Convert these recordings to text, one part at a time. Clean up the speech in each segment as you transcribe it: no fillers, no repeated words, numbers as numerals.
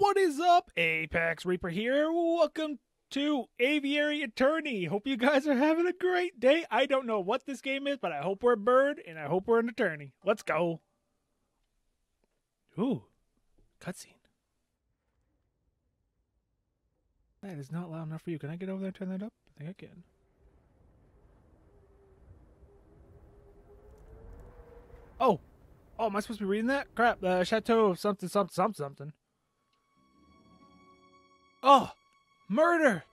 What is up? ApexReaper here. Welcome to Aviary Attorney. Hope you guys are having a great day. I don't know what this game is, but I hope we're a bird and I hope we're an attorney. Let's go. Ooh, cutscene. That is not loud enough for you. Can I get over there and turn that up? I think I can. Oh, am I supposed to be reading that? Crap, the Chateau of something. Oh, murder!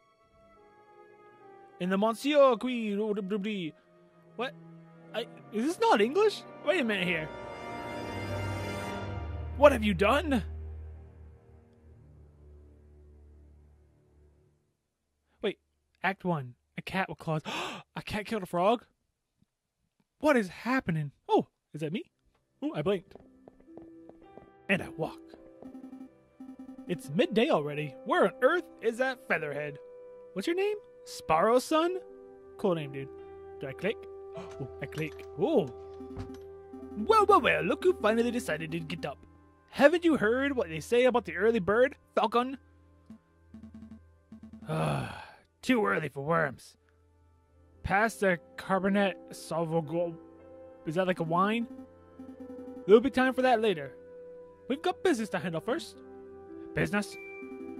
In the Monsieur Qui... What? Is this not English? Wait a minute here. What have you done? Wait, Act 1. A cat with claws. A cat killed a frog? What is happening? Oh, is that me? Oh, I blinked. And I walk. It's midday already. Where on earth is that featherhead? What's your name? Sparrow Son? Cool name, dude. Do I click? Oh, I click. Oh. Well, look who finally decided to get up. Haven't you heard what they say about the early bird, Falcon? Too early for worms. Pass the Carbonet Salvogo. Is that like a wine? There'll be time for that later. We've got business to handle first. Business?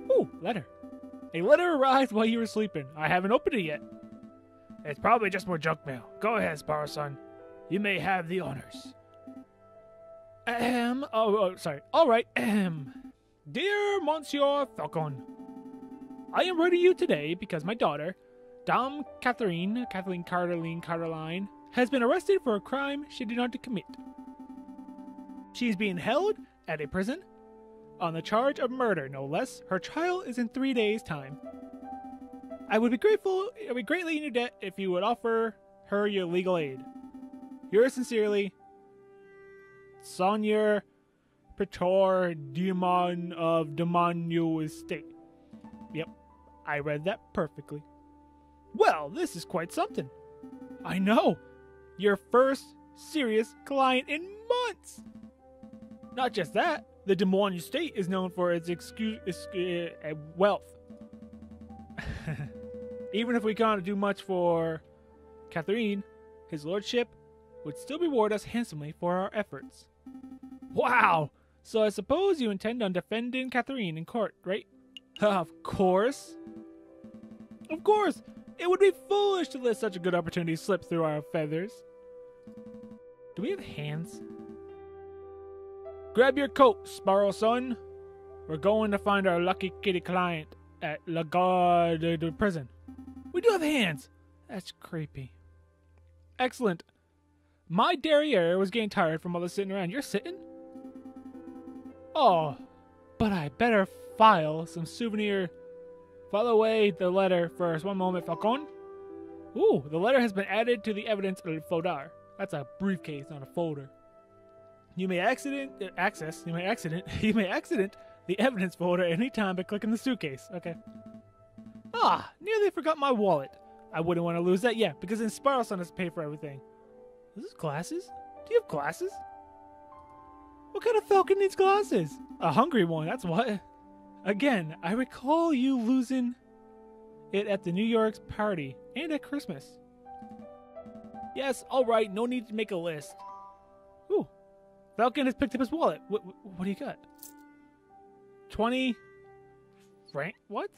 Ooh, letter. A letter arrived while you were sleeping. I haven't opened it yet. It's probably just more junk mail. Go ahead, Sparrow Son. You may have the honors. Sorry. All right. Dear Monsieur Falcon, I am writing you today because my daughter, Dame Caroline, has been arrested for a crime she did not commit. She is being held at a prison on the charge of murder, no less. Her trial is in 3 days' time. I would be greatly in your debt if you would offer her your legal aid. Yours sincerely, Seigneur Pretor Demon of Demonu Estate. Yep, I read that perfectly. Well, this is quite something. I know. Your first serious client in months. Not just that, the Des Moines Estate is known for its wealth. Even if we can't do much for Catherine, his lordship would still reward us handsomely for our efforts. Wow! So I suppose you intend on defending Catherine in court, right? Of course. Of course! It would be foolish to let such a good opportunity slip through our feathers. Do we have hands? Grab your coat, Sparrow Son. We're going to find our lucky kitty client at La Garde de prison. We do have hands. That's creepy. Excellent. My derriere was getting tired from all the sitting around. You're sitting? Oh, but I better file some souvenir. File away the letter first. One moment, Falcon. Ooh, the letter has been added to the evidence folder. That's a briefcase, not a folder. You may accident the evidence folder anytime by clicking the suitcase. Okay. Nearly forgot my wallet. I wouldn't want to lose that yet, because then Sparrow Son has to pay for everything. Is this glasses? Do you have glasses? What kind of falcon needs glasses? A hungry one, that's what. Again, I recall you losing it at the New York's party and at Christmas. Yes, alright, no need to make a list. Ooh. Falcon has picked up his wallet. What do you got? 20 franc? What?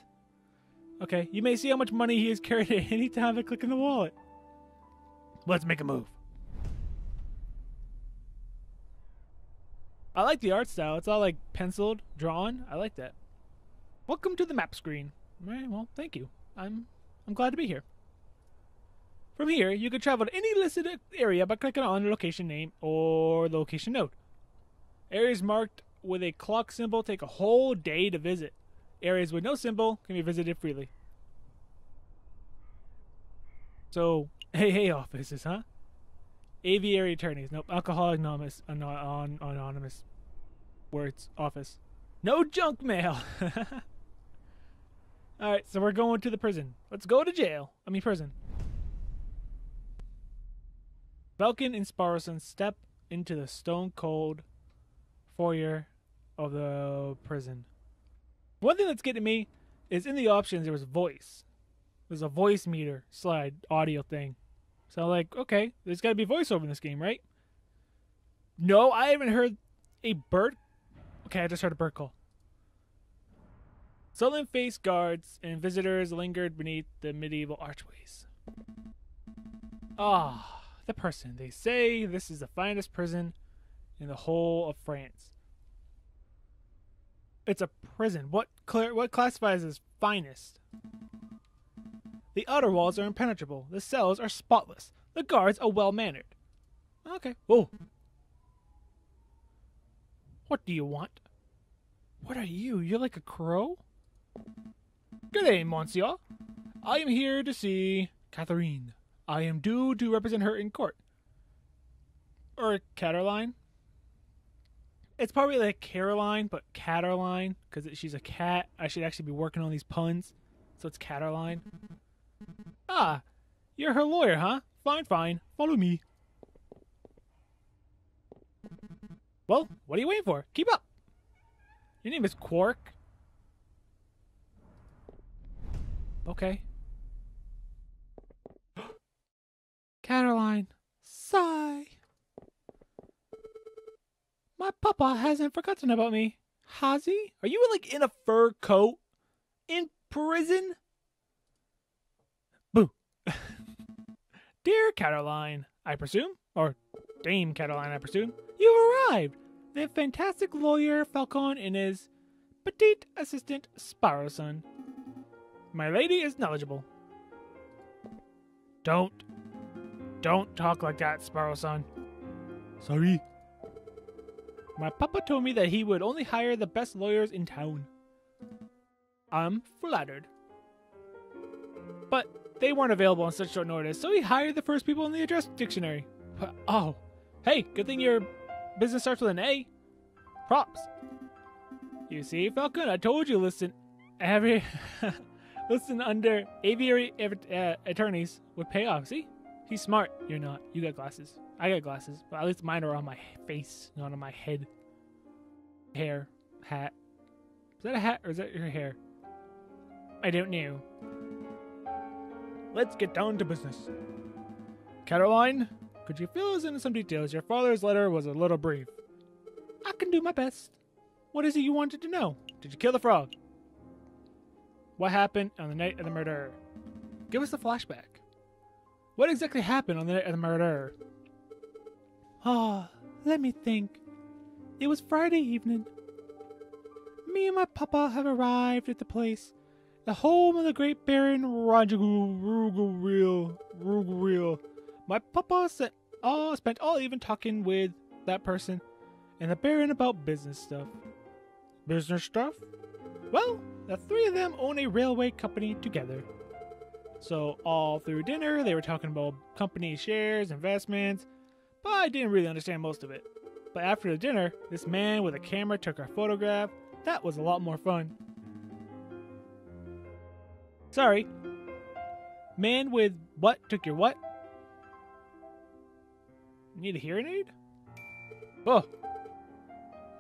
Okay, you may see how much money he has carried at any time by clicking the wallet. Let's make a move. I like the art style. It's all like penciled, drawn. I like that. Welcome to the map screen. All right, well, thank you. I'm glad to be here. From here, you can travel to any listed area by clicking on the location name or the location node. Areas marked with a clock symbol take a whole day to visit. Areas with no symbol can be visited freely. So, hey offices, huh? Aviary attorneys. Nope. Alcoholic anonymous. Anonymous. Words. Office. No junk mail. Alright, so we're going to the prison. Let's go to jail. Prison. Falcon and Sparrow Son step into the stone-cold foyer of the prison. One thing that's getting me is in the options there was voice. There's a voice meter slide audio thing. So like, okay, there's got to be voiceover in this game, right? No, I haven't heard a bird. Okay, I just heard a bird call. Sullen-faced guards and visitors lingered beneath the medieval archways. Ah, the person. They say this is the finest prison in the whole of France. It's a prison. What classifies as finest? The outer walls are impenetrable. The cells are spotless. The guards are well-mannered. Okay. Whoa. What do you want? What are you? You're like a crow? Good day, monsieur. I am here to see Catherine. I am due to represent her in court. Or Caroline. It's probably like Caroline, but Caterline, because she's a cat. I should actually be working on these puns. So it's Caterline. Ah, you're her lawyer, huh? Fine, fine. Follow me. Well, what are you waiting for? Keep up. Your name is Quark. Okay. Caroline. Sigh. My papa hasn't forgotten about me. Has he? Are you like in a fur coat? In prison? Boo. Dear Caroline, I presume? Or Dame Caroline, I presume? You've arrived! The fantastic lawyer Falcon and his petite assistant Sparrowson. My lady is knowledgeable. Don't talk like that, Sparrowson. Sorry. My papa told me that he would only hire the best lawyers in town. I'm flattered. But they weren't available on such short notice, so he hired the first people in the address dictionary. Oh, hey, good thing your business starts with an A. Props. You see, Falcon, I told you listen under Aviary attorneys would pay off. See? He's smart. You're not. You got glasses. I got glasses, but at least mine are on my face, not on my head. Hair. Hat. Is that a hat or is that your hair? I don't know. Let's get down to business. Caroline, could you fill us in some details? Your father's letter was a little brief. I can do my best. What is it you wanted to know? Did you kill the frog? What happened on the night of the murder? Give us a flashback. What exactly happened on the night of the murder? Ah, let me think. It was Friday evening. Me and my papa have arrived at the place, the home of the great Baron Rugeril. My papa spent all evening talking with that person and the Baron about business stuff. Business stuff? Well, the three of them own a railway company together. So all through dinner, they were talking about company shares, investments, but I didn't really understand most of it. But after the dinner, this man with a camera took our photograph. That was a lot more fun. Sorry. Man with what took your what? Need a hearing aid? Oh.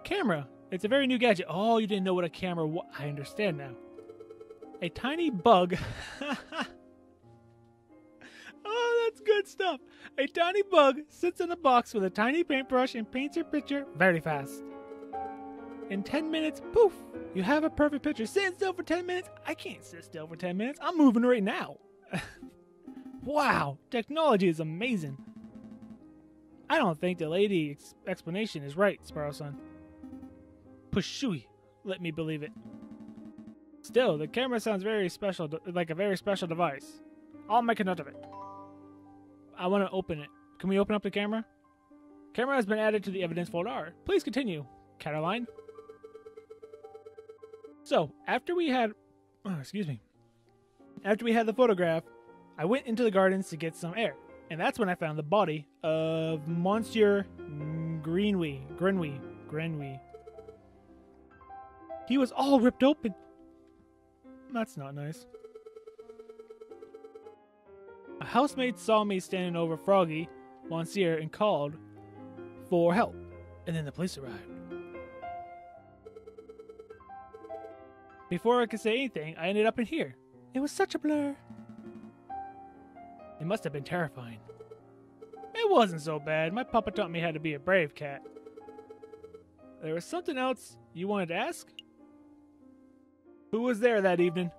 Camera. It's a very new gadget. Oh, you didn't know what a camera was. I understand now. A tiny bug. Oh, that's good stuff. A tiny bug sits in a box with a tiny paintbrush and paints your picture very fast. In 10 minutes, poof, you have a perfect picture. Sit still for 10 minutes? I can't sit still for 10 minutes. I'm moving right now. Wow, technology is amazing. I don't think the lady's explanation is right, Sparrowson. Pushui, let me believe it. Still, the camera sounds very special, like a very special device. I'll make a note of it. I want to open it. Can we open up the camera? Camera has been added to the evidence folder. Please continue, Caroline. So, after we had the photograph, I went into the gardens to get some air. And that's when I found the body of Monsieur Grenouille. He was all ripped open. That's not nice. A housemaid saw me standing over Froggy, Monsieur, and called for help. And then the police arrived. Before I could say anything, I ended up in here. It was such a blur. It must have been terrifying. It wasn't so bad. My papa taught me how to be a brave cat. There was something else you wanted to ask? Who was there that evening?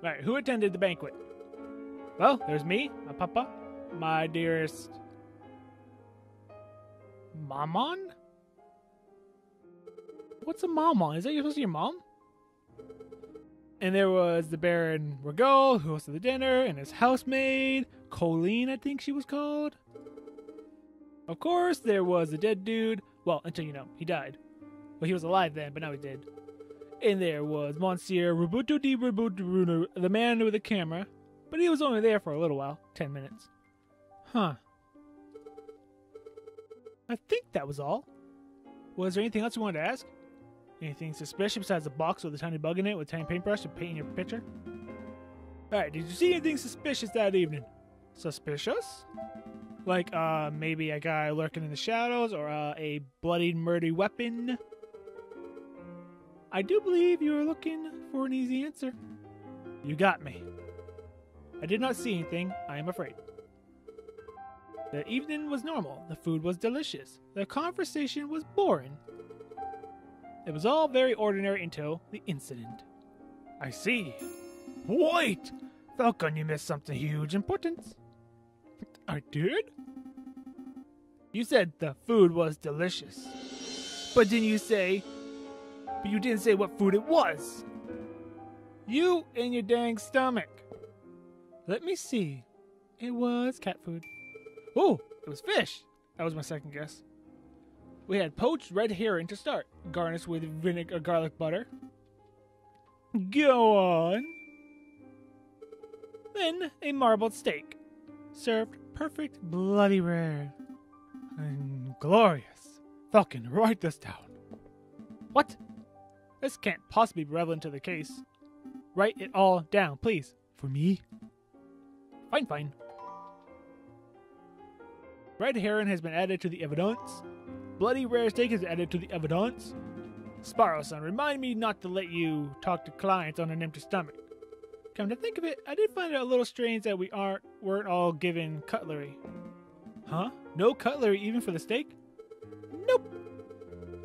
Alright, who attended the banquet? Well, there's me, my papa, my dearest... Maman? What's a maman? Is that supposed to be your mom? And there was the Baron Regal, who hosted the dinner, and his housemaid, Colleen, I think she was called. Of course, there was the dead dude. Well, until he died. Well, he was alive then, but now he's dead. And there was Monsieur Robuto di Robuto, the man with the camera, but he was only there for a little while, 10 minutes. Huh. I think that was all. Was there anything else you wanted to ask? Anything suspicious besides the box with a tiny bug in it with a tiny paintbrush to paint your picture? Alright, did you see anything suspicious that evening? Suspicious? Like, maybe a guy lurking in the shadows, or a bloody, murdery weapon? I do believe you are looking for an easy answer. You got me. I did not see anything, I am afraid. The evening was normal, the food was delicious, the conversation was boring. It was all very ordinary until the incident. I see. Wait! Falcon, you missed something huge importance. I did? You said the food was delicious. But didn't you say... But you didn't say what food it was. You and your dang stomach. Let me see. It was cat food. Oh, it was fish. That was my second guess. We had poached red herring to start, garnished with vinegar garlic butter. Go on. Then a marbled steak, served perfect, bloody rare, and glorious. Falcon, write this down. What? This can't possibly be relevant to the case. Write it all down, please. For me? Fine, fine. Red herring has been added to the evidence. Bloody rare steak is added to the evidence. Sparrow-san, remind me not to let you talk to clients on an empty stomach. Come to think of it, I did find it a little strange that we weren't all given cutlery. Huh? No cutlery even for the steak? Nope.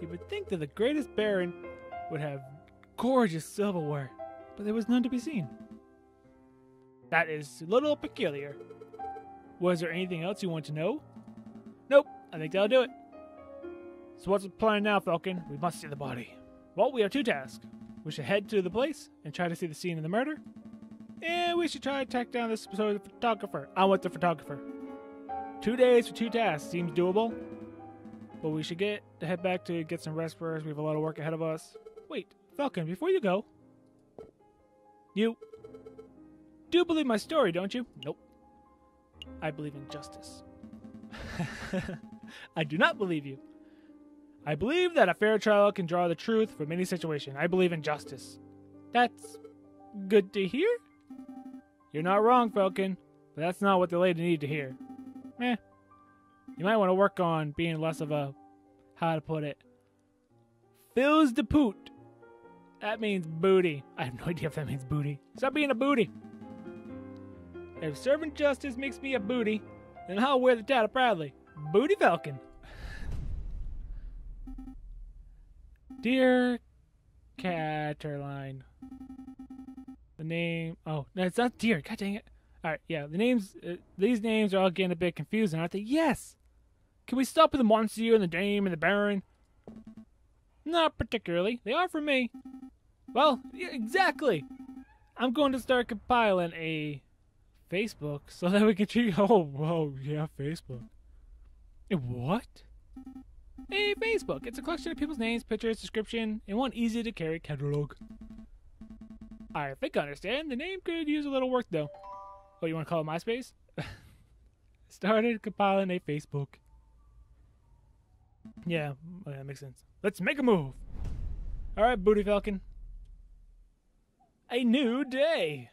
You would think that the greatest baron would have gorgeous silverware, but there was none to be seen. That is a little peculiar. Was there anything else you want to know? Nope, I think that'll do it. So what's the plan now, Falcon? We must see the body. Well, we have two tasks. We should head to the place and try to see the scene of the murder. And we should try to track down this photographer. I want the photographer. 2 days for 2 tasks. Seems doable. But we should head back to get some rest first. We have a lot of work ahead of us. Wait, Falcon, before you go. You do believe my story, don't you? Nope. I believe in justice. I do not believe you. I believe that a fair trial can draw the truth from any situation. I believe in justice. That's good to hear? You're not wrong, Falcon, but that's not what the lady needed to hear. You might want to work on being less of a, how to put it, fills de poot. That means booty. I have no idea if that means booty. Stop being a booty. If serving justice makes me a booty, then I'll wear the title proudly. Booty Falcon. Dear Caterline. The name... Oh, no, it's not dear. God dang it. Alright, yeah, the names... these names are all getting a bit confusing, aren't they? Yes! Can we stop with the Monsieur and the Dame and the Baron? Not particularly. They are for me. Well, yeah, exactly. I'm going to start compiling a Facebook so that we can treat... Oh, whoa, yeah, Facebook. What? A Facebook. It's a collection of people's names, pictures, description, and one easy-to-carry catalog. I think I understand. The name could use a little work, though. Oh, you want to call it MySpace? Started compiling a Facebook. Yeah, that makes sense. Let's make a move. All right, Booty Falcon. A new day.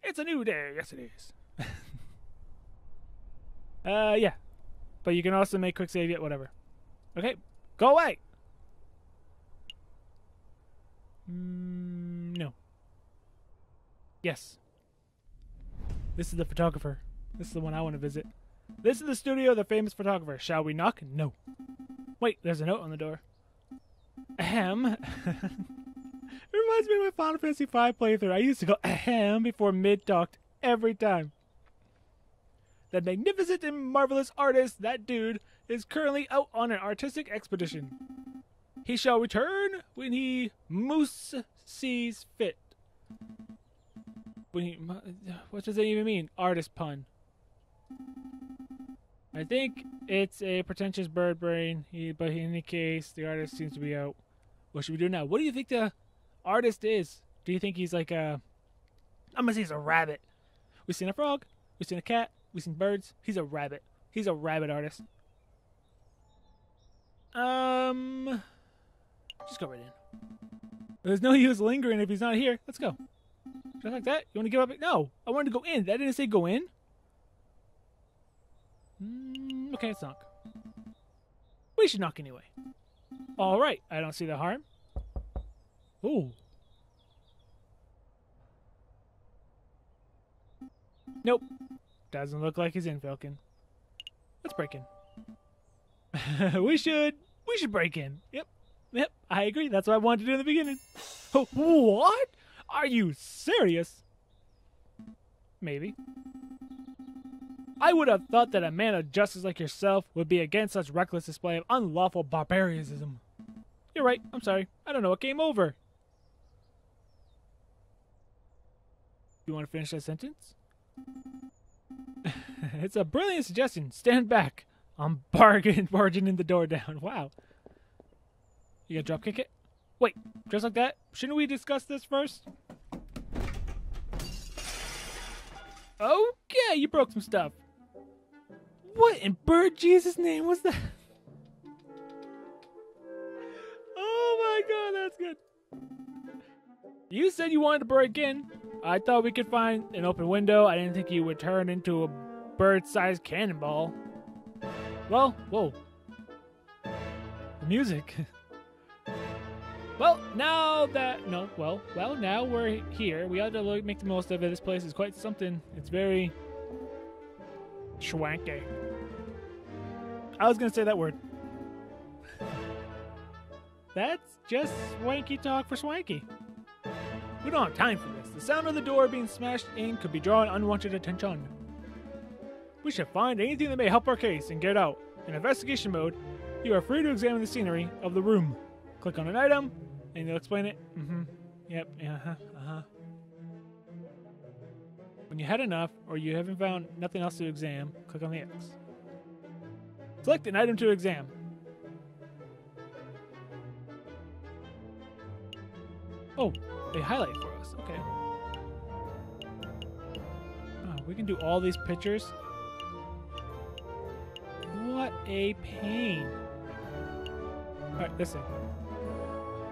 It's a new day. Yes, it is. Yeah. But you can also make quick save yet, whatever. Okay, go away. No. Yes. This is the photographer. This is the one I want to visit. This is the studio of the famous photographer. Shall we knock? No. Wait, there's a note on the door. Ahem. It reminds me of my Final Fantasy V playthrough. I used to go ahem before mid talked every time. That magnificent and marvelous artist, that dude, is currently out on an artistic expedition. He shall return when he moose sees fit. What does that even mean? Artist pun. I think it's a pretentious bird brain, but in any case, the artist seems to be out. What should we do now? What do you think the artist is? Do you think he's like a... I'm gonna say he's a rabbit. We've seen a frog. We've seen a cat. We've seen birds. He's a rabbit. He's a rabbit artist. Just go right in. There's no use lingering if he's not here. Let's go. Just like that? You want to give up? No, I wanted to go in. That didn't say go in. Okay, let's knock. We should knock anyway. All right, I don't see the harm. Ooh. Nope. Doesn't look like he's in, Falcon. Let's break in. We should break in. Yep, I agree. That's what I wanted to do in the beginning. Oh, what? Are you serious? Maybe. I would have thought that a man of justice like yourself would be against such reckless display of unlawful barbarianism. You're right. I'm sorry. I don't know what came over. You want to finish that sentence? It's a brilliant suggestion. Stand back. I'm barging the door down. Wow. You gonna dropkick it? Wait, just like that? Shouldn't we discuss this first? Okay, you broke some stuff. What in bird Jesus' name was that? Oh my god, that's good. You said you wanted to break in. I thought we could find an open window. I didn't think you would turn into a bird-sized cannonball. Well, whoa. The music. Well, now that... No, well, now we're here. We ought to make the most of it. This place is quite something. It's very... schwanky. I was going to say that word. That's just swanky talk for swanky. We don't have time for this. The sound of the door being smashed in could be drawing unwanted attention. We should find anything that may help our case and get out. In investigation mode, you are free to examine the scenery of the room. Click on an item, and they'll explain it. Yep, When you had enough, or you haven't found nothing else to examine, click on the X. Select an item to examine. Oh, they highlight for us. Okay. Oh, we can do all these pictures. What a pain. Alright, this thing.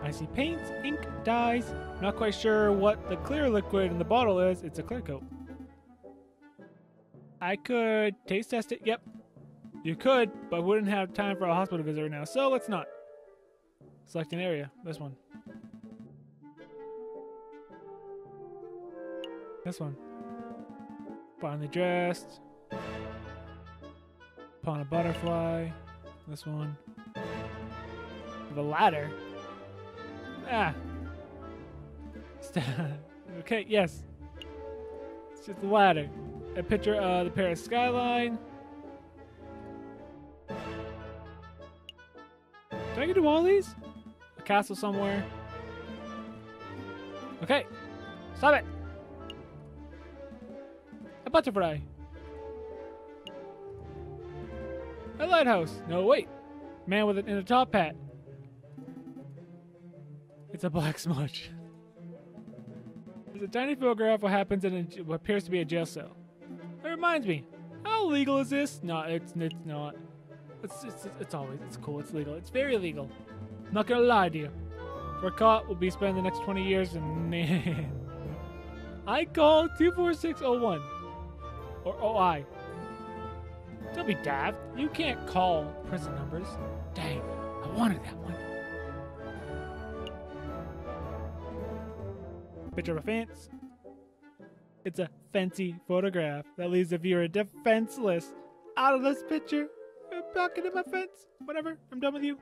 I see paints, ink, dyes. Not quite sure what the clear liquid in the bottle is. It's a clear coat. I could taste test it. Yep. You could, but wouldn't have time for a hospital visit right now. So let's not. Select an area. This one. This one. Finely dressed. Upon a butterfly. This one. The ladder. Ah. Okay, yes. It's just the ladder. A picture of the Paris skyline. Do I get to do all these? A castle somewhere. Okay. Stop it. A butterfly. A lighthouse. No, wait. Man with it in a top hat. It's a black smudge. There's a tiny photograph of what happens in what appears to be a jail cell. It reminds me. How legal is this? No, it's not. It's cool. It's legal. It's very legal. I'm not gonna lie to you. If we're caught, we'll be spending the next 20 years in... I call 24601. Or OI. Don't be daft. You can't call prison numbers. Dang, I wanted that one. Picture of a fence. It's a fancy photograph that leaves the viewer defenseless. Out of this picture. I'm blocking in my fence. Whatever. I'm done with you.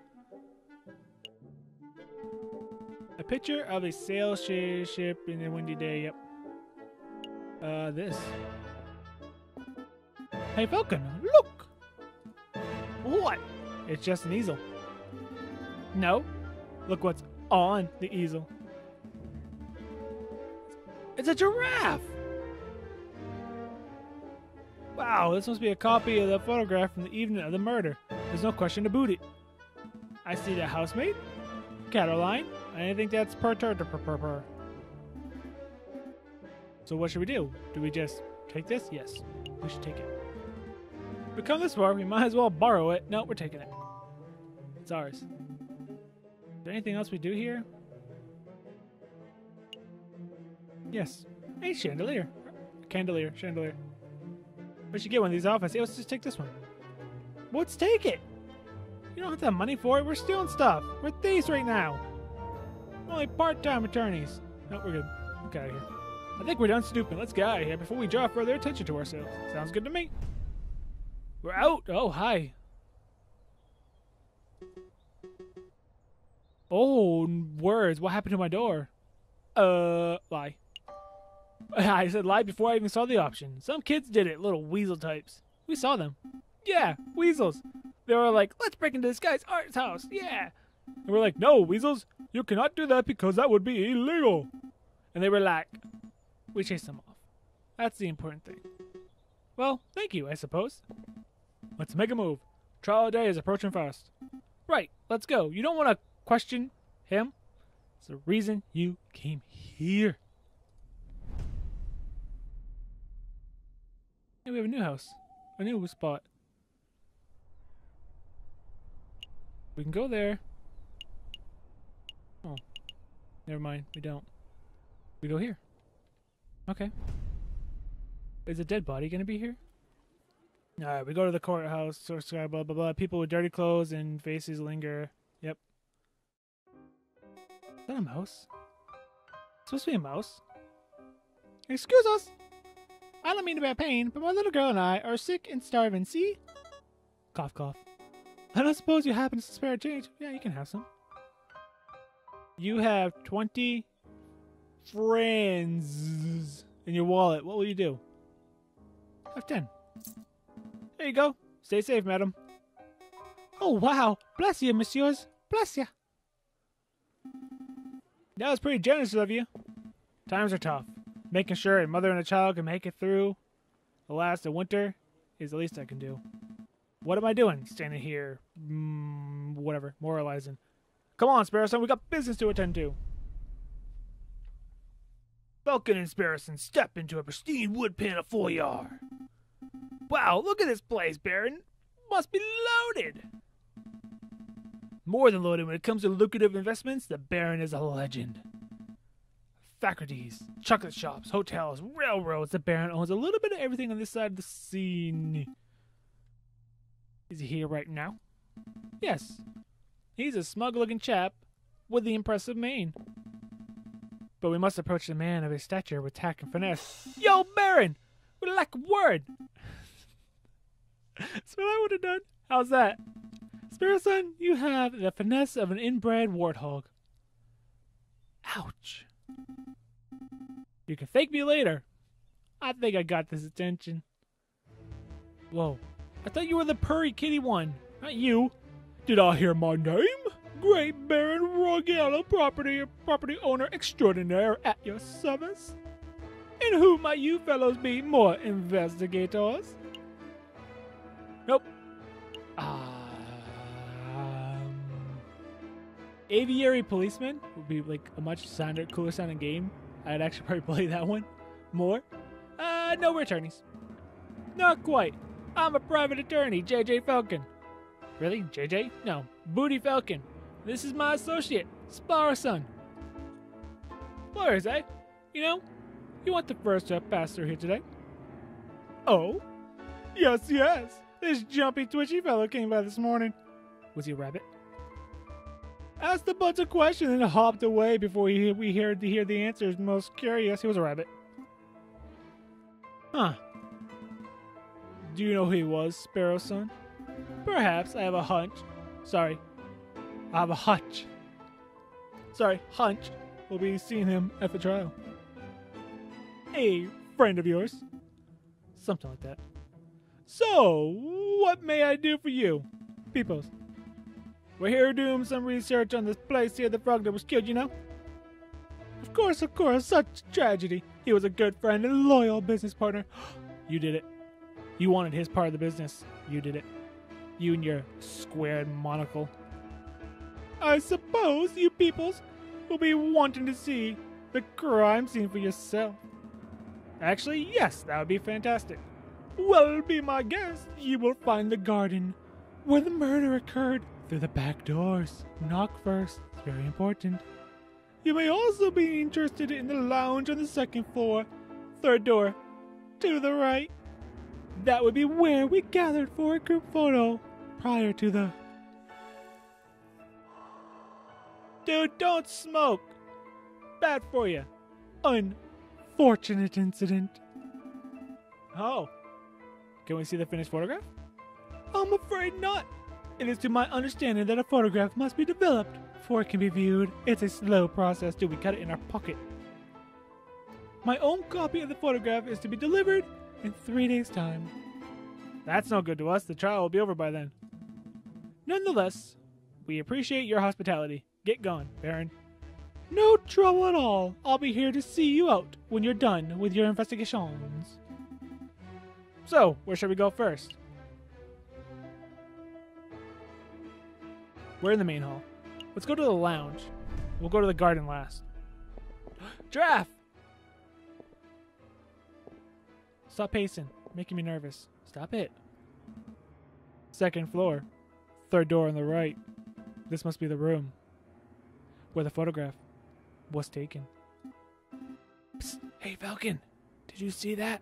A picture of a sail ship in a windy day. Yep. This. Hey, Falcon, look! What? It's just an easel. No. Look what's on the easel. It's a giraffe! Wow, this must be a copy of the photograph from the evening of the murder. There's no question about it. I see the housemaid, Caroline, and I think that's per. So what should we do? Do we just take this? Yes, we should take it. If we come this far, we might as well borrow it. No, we're taking it. It's ours. Is there anything else we do here? Yes. A chandelier. Chandelier. We should get one of these off us. Hey, let's just take this one. Let's take it. You don't have to have money for it. We're stealing stuff. We're thieves right now. We're only part-time attorneys. No, we're good. Let's get out of here. I think we're done snooping. Let's get out of here before we draw further attention to ourselves. Sounds good to me. We're out. Oh, hi. Oh, words. What happened to my door? Lie. I said lie before I even saw the option. Some kids did it, little weasel types. We saw them. Yeah, weasels. They were like, let's break into this guy's art's house. Yeah. And we're like, no, weasels, you cannot do that because that would be illegal. And they were like, we chased them off. That's the important thing. Well, thank you, I suppose. Let's make a move. Trial day is approaching fast. Right, let's go. You don't want to question him. It's the reason you came here. Hey, we have a new house. A new spot. We can go there. Oh. Never mind. We don't. We go here. Okay. Is a dead body going to be here? Alright, we go to the courthouse. Source sky, blah, blah, blah. People with dirty clothes and faces linger. Yep. Is that a mouse? It's supposed to be a mouse. Excuse us. I don't mean to be a pain, but my little girl and I are sick and starving, see? Cough, cough. I don't suppose you happen to spare change. Yeah, you can have some. You have 20 friends in your wallet. What will you do? Have 10. There you go. Stay safe, madam. Oh, wow. Bless you, messieurs. Bless you. That was pretty generous of you. Times are tough. Making sure a mother and a child can make it through the last of winter is the least I can do. What am I doing? Standing here, whatever, moralizing. Come on, Sparrowson, we got business to attend to. Falcon and Sparrowson step into a pristine wood pen of foyer. Wow, look at this place, Baron. Must be loaded. More than loaded when it comes to lucrative investments, the Baron is a legend. Faculties, chocolate shops, hotels, railroads. The Baron owns a little bit of everything on this side of the scene. Is he here right now? Yes. He's a smug-looking chap with the impressive mane. But we must approach the man of his stature with tact and finesse. Yo, Baron! We lack a word! That's what I would have done. How's that? Sparrowson, you have the finesse of an inbred warthog. Ouch. You can thank me later. I think I got this attention. Whoa. I thought you were the purry kitty one, not you. Did I hear my name? Great Baron Rogello, property owner extraordinaire at your service. And who might you fellows be, more investigators? Nope. Aviary policeman would be like a much cooler sounding game. I'd actually probably play that one more. No attorneys. Not quite. I'm a private attorney, JJ Falcon. Really? JJ? No. Booty Falcon. This is my associate, Sparrowson. Lawyers, eh? You know, you want the first to pass through here today. Oh? Yes, yes. This jumpy, twitchy fellow came by this morning. Was he a rabbit? Asked a bunch of questions and hopped away before we heard to hear the answers. Most curious, he was a rabbit. Huh. Do you know who he was, Sparrow's son? Perhaps. I have a hunch. Sorry. I have a hunch. Sorry, hunch. We'll be seeing him at the trial. A friend of yours? Something like that. So, what may I do for you? Peepos. We're here doing some research on this place here, the frog that was killed, you know? Of course, such tragedy. He was a good friend and loyal business partner. You did it. You wanted his part of the business. You did it. You and your squared monocle. I suppose you peoples will be wanting to see the crime scene for yourself. Actually, yes, that would be fantastic. Well, be my guest. You will find the garden where the murder occurred through the back doors. Knock first. It's very important. You may also be interested in the lounge on the second floor. Third door. To the right. That would be where we gathered for a group photo prior to the... Dude, don't smoke. Bad for you. Unfortunate incident. Oh. Can we see the finished photograph? I'm afraid not. It is to my understanding that a photograph must be developed before it can be viewed. It's a slow process till we cut it in our pocket. My own copy of the photograph is to be delivered in 3 days' time. That's no good to us. The trial will be over by then. Nonetheless, we appreciate your hospitality. Get going, Baron. No trouble at all. I'll be here to see you out when you're done with your investigations. So, where should we go first? We're in the main hall. Let's go to the lounge. We'll go to the garden last. Giraffe! Stop pacing. Making me nervous. Stop it. Second floor. Third door on the right. This must be the room where the photograph was taken. Psst. Hey, Falcon. Did you see that?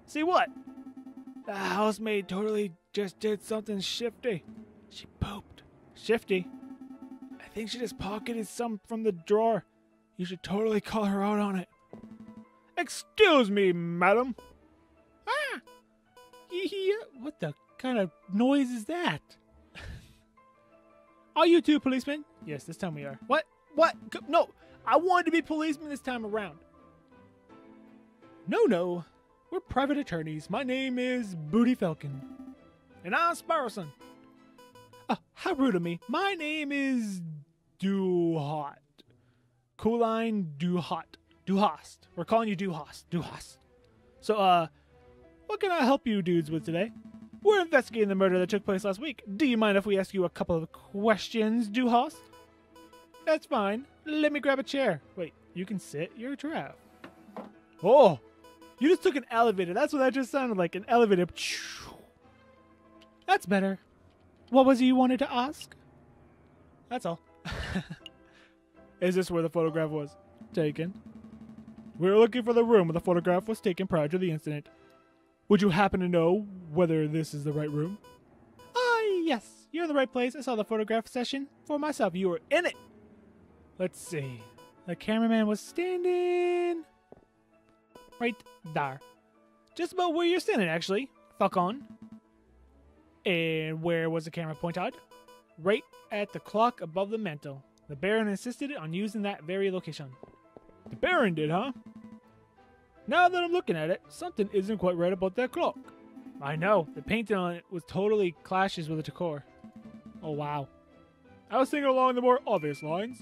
See what? The housemaid totally just did something shifty. She pooped. Shifty? I think she just pocketed some from the drawer. You should totally call her out on it. Excuse me, madam. Ah! What the kind of noise is that? Are you two policemen? Yes, this time we are. What? What? No, I wanted to be policemen this time around. No. We're private attorneys. My name is Booty Falcon. And I'm Sparrowson. How rude of me. My name is Duhot. Cooline Duhot. Duhast. We're calling you Duhast. Duhast. So, what can I help you dudes with today? We're investigating the murder that took place last week. Do you mind if we ask you a couple of questions, Duhast? That's fine. Let me grab a chair. Wait, you can sit? You're a giraffe. Oh! You just took an elevator. That's what that just sounded like. An elevator. That's better. What was it you wanted to ask? That's all. Is this where the photograph was taken? We're looking for the room where the photograph was taken prior to the incident. Would you happen to know whether this is the right room? Yes. You're in the right place. I saw the photograph session for myself. You were in it. Let's see. The cameraman was standing right there. Just about where you're standing, actually. Falcon. And where was the camera pointed? Right at the clock above the mantel. The Baron insisted on using that very location. The Baron did, huh? Now that I'm looking at it, something isn't quite right about that clock. I know. The painting on it was totally clashes with the decor. Oh, wow. I was thinking along the more obvious lines.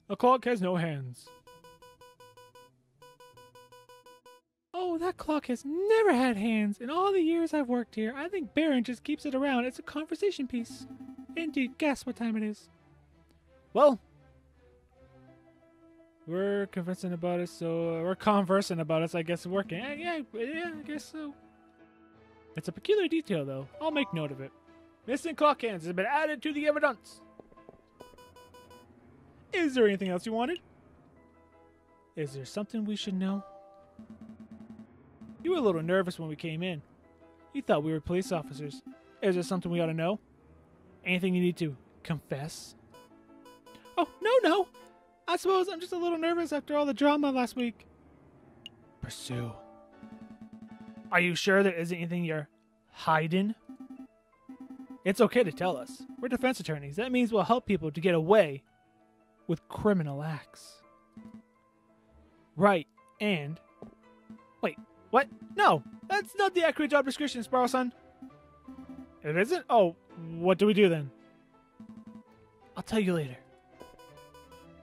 The clock has no hands. Oh, that clock has never had hands. In all the years I've worked here, I think Baron just keeps it around as a conversation piece. Indeed, guess what time it is. Well, we're conversing about it, so we're conversing about it, so I guess working. Yeah, I guess so. It's a peculiar detail, though. I'll make note of it. Missing clock hands has been added to the evidence. Is there anything else you wanted? Is there something we should know? You were a little nervous when we came in. You thought we were police officers. Is there something we ought to know? Anything you need to Confess? Oh, no. I suppose I'm just a little nervous after all the drama last week. Pursue. Are you sure there isn't anything you're hiding? It's okay to tell us. We're defense attorneys. That means we'll help people to get away with criminal acts. Right, and... Wait, what? No, that's not the accurate job description, Sparrow-san. It isn't? Oh, what do we do then? I'll tell you later.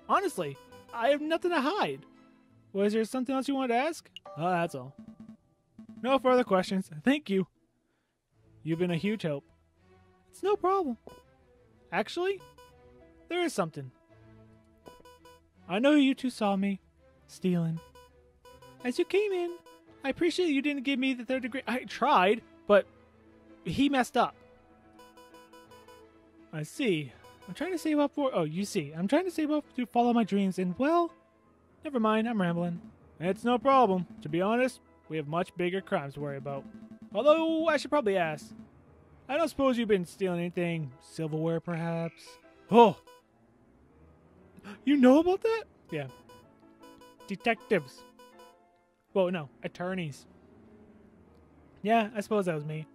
Honestly, I have nothing to hide. Was there something else you wanted to ask? Oh, that's all. No further questions. Thank you. You've been a huge help. It's no problem. Actually, there is something. I know you two saw me stealing. As you came in, I appreciate you didn't give me the 3rd degree. I tried, but he messed up. I see. I'm trying to save up for... Oh, you see. I'm trying to save up to follow my dreams, and, well, never mind. I'm rambling. It's no problem. To be honest, we have much bigger crimes to worry about. Although, I should probably ask. I don't suppose you've been stealing anything. Silverware, perhaps? Oh! You know about that? Yeah. Detectives. Well, no. Attorneys. Yeah, I suppose that was me.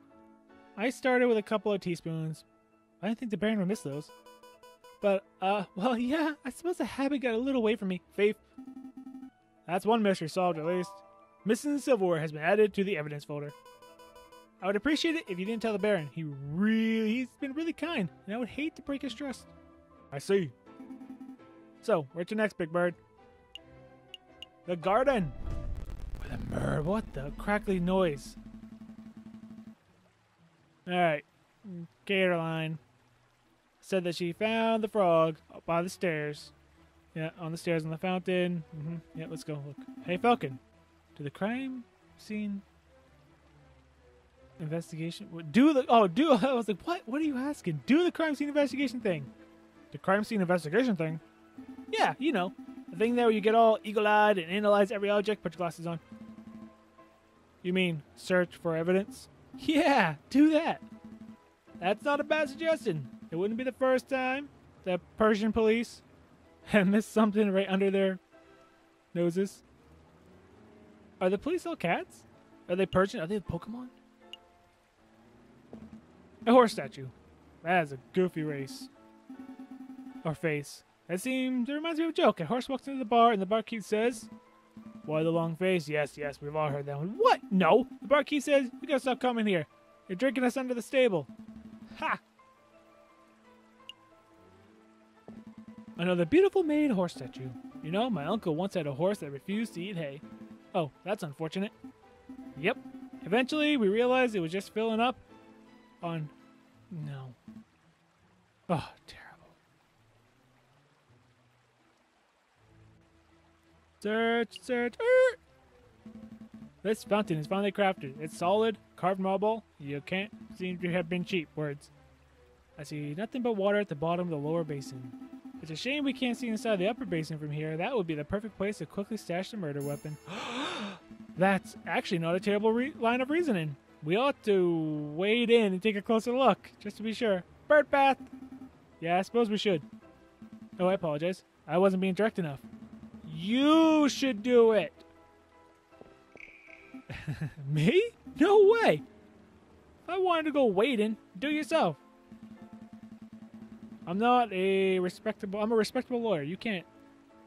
I started with a couple of teaspoons. I didn't think the Baron would miss those. But, well, yeah, I suppose the habit got a little away from me. Faith. That's one mystery solved, at least. Missing silverware has been added to the evidence folder. I would appreciate it if you didn't tell the Baron. He's been really kind, and I would hate to break his trust. I see. So, where to next, Big Bird? The garden. What the crackly noise? Alright. Caroline said that she found the frog up by the stairs. Yeah, on the stairs on the fountain. Yeah, let's go look. Hey, Falcon. To the crime scene investigation. I was like, what? What are you asking? Do the crime scene investigation thing. The crime scene investigation thing? Yeah, you know. The thing there where you get all eagle-eyed and analyze every object. Put your glasses on. You mean search for evidence? Yeah, do that. That's not a bad suggestion. It wouldn't be the first time the Persian police have missed something right under their noses. Are the police all cats? Are they Persian? Are they Pokemon? A horse statue. That is a goofy race. Or face. It reminds me of a joke. A horse walks into the bar and the barkeep says, "Why the long face?" Yes, we've all heard that one. What? No. The barkeep says, "You gotta stop coming here. You're drinking us under the stable." Ha! Another beautiful made horse statue. You know, my uncle once had a horse that refused to eat hay. Oh, that's unfortunate. Yep. Eventually, we realized it was just filling up on... No. Oh, terrible. Search. This fountain is finally crafted. It's solid, carved marble. You can't seem to have been cheap. Words. I see nothing but water at the bottom of the lower basin. It's a shame we can't see inside the upper basin from here. That would be the perfect place to quickly stash the murder weapon. That's actually not a terrible line of reasoning. We ought to wade in and take a closer look, just to be sure. Bird bath! Yeah, I suppose we should. Oh, I apologize. I wasn't being direct enough. You should do it! Me? No way! If I wanted to go wading, do it yourself. I'm a respectable lawyer. You can't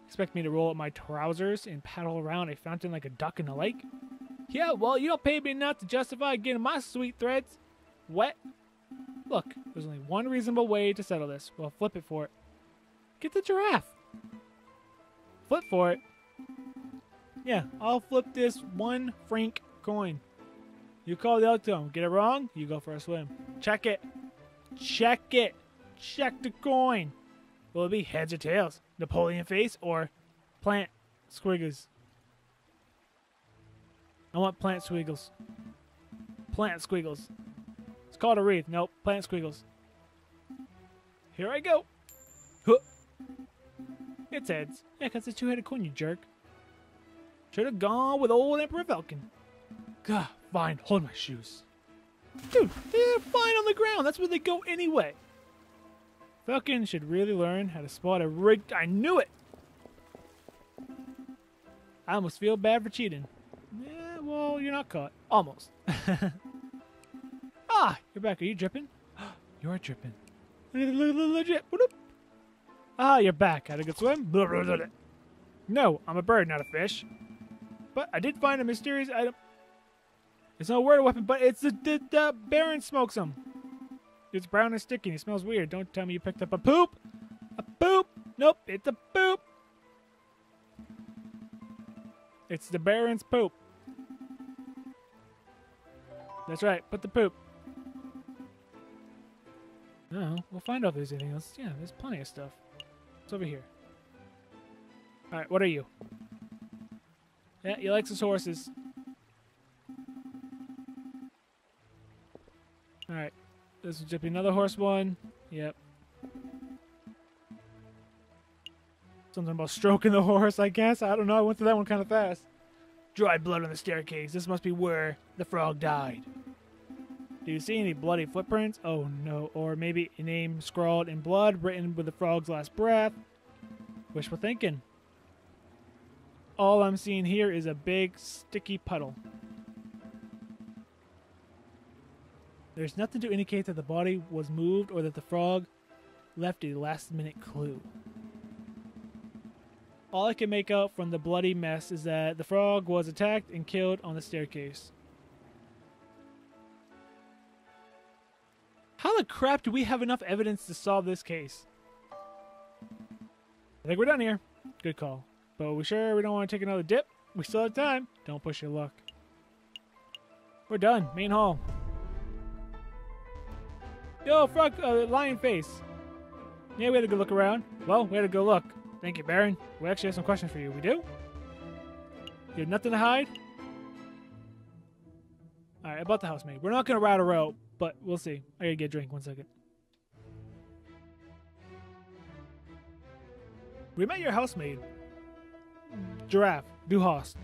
expect me to roll up my trousers and paddle around a fountain like a duck in a lake. Yeah, well, you don't pay me enough to justify getting my sweet threads wet. Look, there's only one reasonable way to settle this. Well, flip it for it. Get the giraffe. Flip for it. Yeah, I'll flip this one franc coin. You call the outcome. Get it wrong, you go for a swim. Check it. Check it. Check the coin. Will it be heads or tails? Napoleon face or plant squiggles? I want plant squiggles. Plant squiggles. It's called a wreath. Nope, plant squiggles. Here I go. Huh. It's heads. Yeah, because it's a two-headed coin, you jerk. Should have gone with old Emperor Falcon. Gah, fine. Hold my shoes. Dude, they're fine on the ground. That's where they go anyway. Falcon should really learn how to spot a rigged. I knew it! I almost feel bad for cheating. Yeah, well, you're not caught. Almost. Ah, you're back. Are you dripping? You're dripping. Legit. Ah, you're back. Had a good swim? No, I'm a bird, not a fish. But I did find a mysterious item. It's not a word weapon, but it's the Baron smokes him. It's brown and sticky and it smells weird. Don't tell me you picked up a poop. A poop. Nope, it's a poop. It's the Baron's poop. That's right, put the poop. No, we'll find out if there's anything else. Yeah, there's plenty of stuff. It's over here. Alright, what are you? Yeah, he likes his horses. Alright. This will just be another horse one. Yep. Something about stroking the horse, I guess. I don't know. I went through that one kind of fast. Dried blood on the staircase. This must be where the frog died. Do you see any bloody footprints? Oh no. Or maybe a name scrawled in blood, written with the frog's last breath. Wishful thinking. All I'm seeing here is a big, sticky puddle. There's nothing to indicate that the body was moved or that the frog left a last-minute clue. All I can make out from the bloody mess is that the frog was attacked and killed on the staircase. How the crap do we have enough evidence to solve this case? I think we're done here. Good call. But we sure we don't want to take another dip? We still have time. Don't push your luck. We're done. Main hall. Yo, frog, lion face. Yeah, we had a good look around. Well, we had a good look. Thank you, Baron. We actually have some questions for you. We do? You have nothing to hide? Alright, about the housemaid. We're not going to rat her out, but we'll see. I gotta get a drink. 1 second. We met your housemaid. Giraffe. Duhast.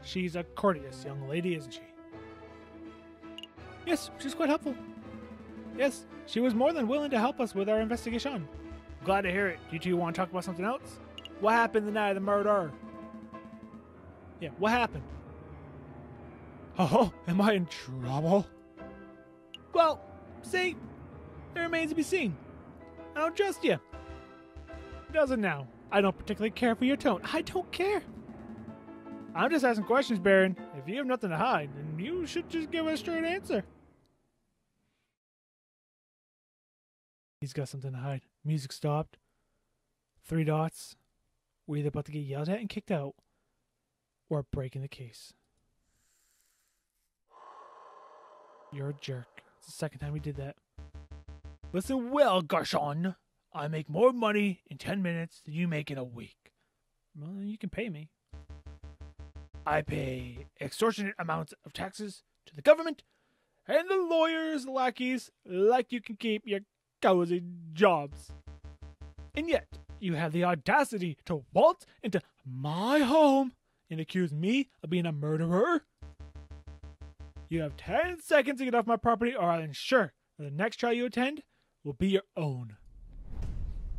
She's a courteous young lady, isn't she? Yes, she's quite helpful. Yes, she was more than willing to help us with our investigation. Glad to hear it. Do you two want to talk about something else? What happened the night of the murder? Yeah, what happened? Oh, am I in trouble? Well, see, it remains to be seen. I don't trust you. Doesn't now. I don't particularly care for your tone. I don't care. I'm just asking questions, Baron. If you have nothing to hide, then you should just give a straight answer. He's got something to hide. Music stopped. 3 dots. We're either about to get yelled at and kicked out, or breaking the case. You're a jerk. It's the second time we did that. Listen well, Garçon. I make more money in 10 minutes than you make in a week. Well, you can pay me. I pay extortionate amounts of taxes to the government, and the lawyers, lackeys, like you can keep your cozy jobs. And yet, you have the audacity to waltz into my home and accuse me of being a murderer? You have 10 seconds to get off my property, or I'll ensure that the next trial you attend will be your own.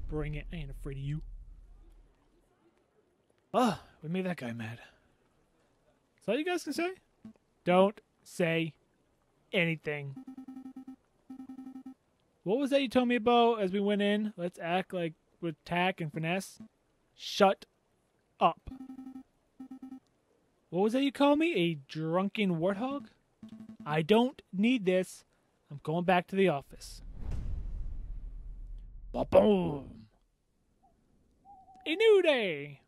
Bring it. I ain't afraid of you. Ah, we made that guy mad. That's all you guys can say? Don't say anything. What was that you told me about as we went in? Let's act like with tact and finesse. Shut up. What was that you called me? A drunken warthog? I don't need this. I'm going back to the office. Ba-boom! A new day!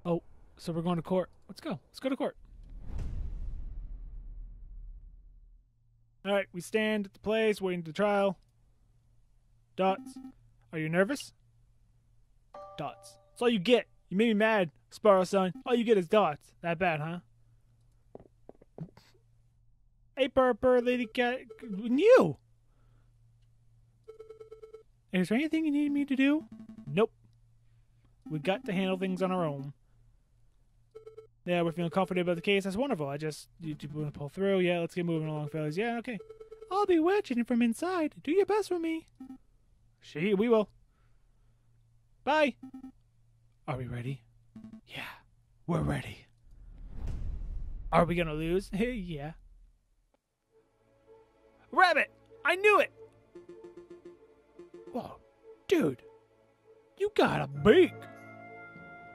Oh, so we're going to court. Let's go. Let's go to court. Alright, we stand at the place, waiting for the trial. Dots. Are you nervous? Dots. That's all you get. You made me mad, Sparrow son. All you get is dots. That bad, huh? Hey, purr, lady cat. You! Is there anything you need me to do? Nope. We got to handle things on our own. Yeah, we're feeling confident about the case. That's wonderful. You want to pull through? Yeah, let's get moving along, fellas. Yeah, okay. I'll be watching from inside. Do your best for me. We will. Bye. Are we ready? Yeah, we're ready. Are we gonna lose? Yeah. Rabbit! I knew it! Whoa, dude. You got a beak.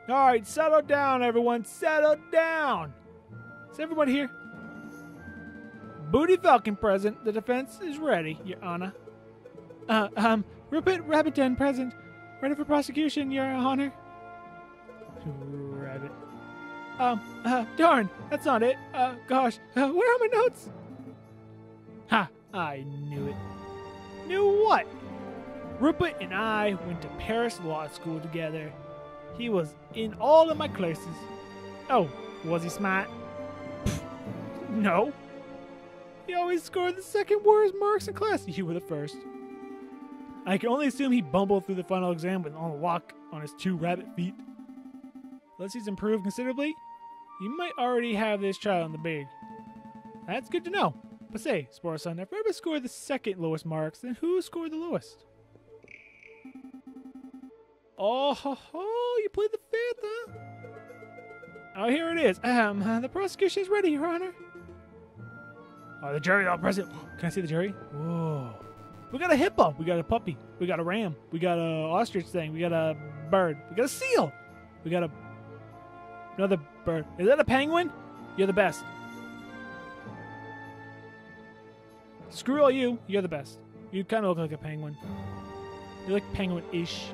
Alright, settle down, everyone. Settle down. Is everybody here? Booty Falcon present. The defense is ready, Your Honor. Rupert Rabbiton present. Ready for prosecution, Your Honor. Rabbit. Darn, that's not it. Gosh, where are my notes? Ha, I knew it. Knew what? Rupert and I went to Paris Law School together. He was in all of my classes. Oh, was he smart? No. He always scored the second worst marks in class. You were the first. I can only assume he bumbled through the final exam with on a walk on his 2 rabbit feet. Unless he's improved considerably, he might already have this child in the bag. That's good to know. But say, Spore-san, if Rabbit scored the second lowest marks, then who scored the lowest? Oh, ho, ho, you played the fifth, huh? Oh, here it is. The prosecution is ready, Your Honor. Oh, the jury all present. Can I see the jury? Whoa. We got a hippo. We got a puppy. We got a ram. We got a ostrich thing. We got a bird. We got a seal. We got another bird. Is that a penguin? You're the best. Screw all you. You're the best. You kind of look like a penguin. You're like penguin-ish.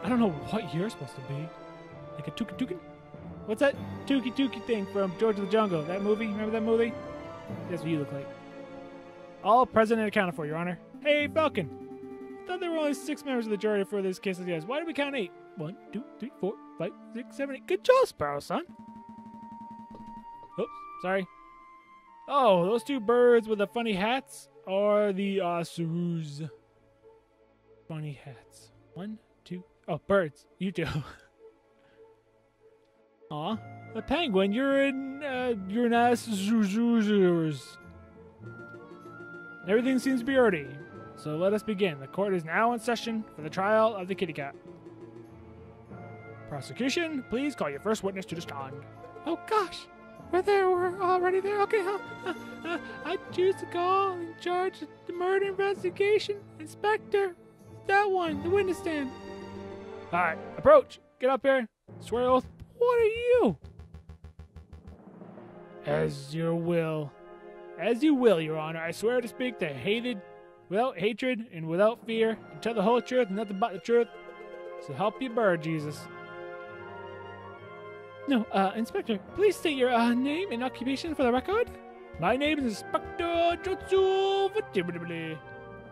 I don't know what you're supposed to be. Like a tuki-tukin? What's that tuki-tuki thing from George of the Jungle? That movie? Remember that movie? That's what you look like. All present and accounted for, Your Honor. Hey, Falcon. I thought there were only 6 members of the jury for this case. Why did we count 8? 1, 2, 3, 4, 5, 6, 7, 8. Good job, Sparrow-san. Oops, sorry. Oh, those 2 birds with the funny hats are the Osseroos. Funny hats. 1, 2. Oh, birds. You too. Aw, the penguin. You're an Osseroos. Everything seems to be ready. So let us begin. The court is now in session for the trial of the kitty cat. Prosecution, please call your first witness to the stand. Oh gosh, we're already there. Okay, I choose to call in charge of the murder investigation. Inspector, that one, the witness stand. All right, approach. Get up here. Swear oath. What are you? As your will. As you will, Your Honor. I swear to speak the without hatred and without fear, and tell the whole truth and nothing but the truth. So help you, bird, Jesus. No, Inspector, please state your name and occupation for the record. My name is Inspector Jotsu Vutibili.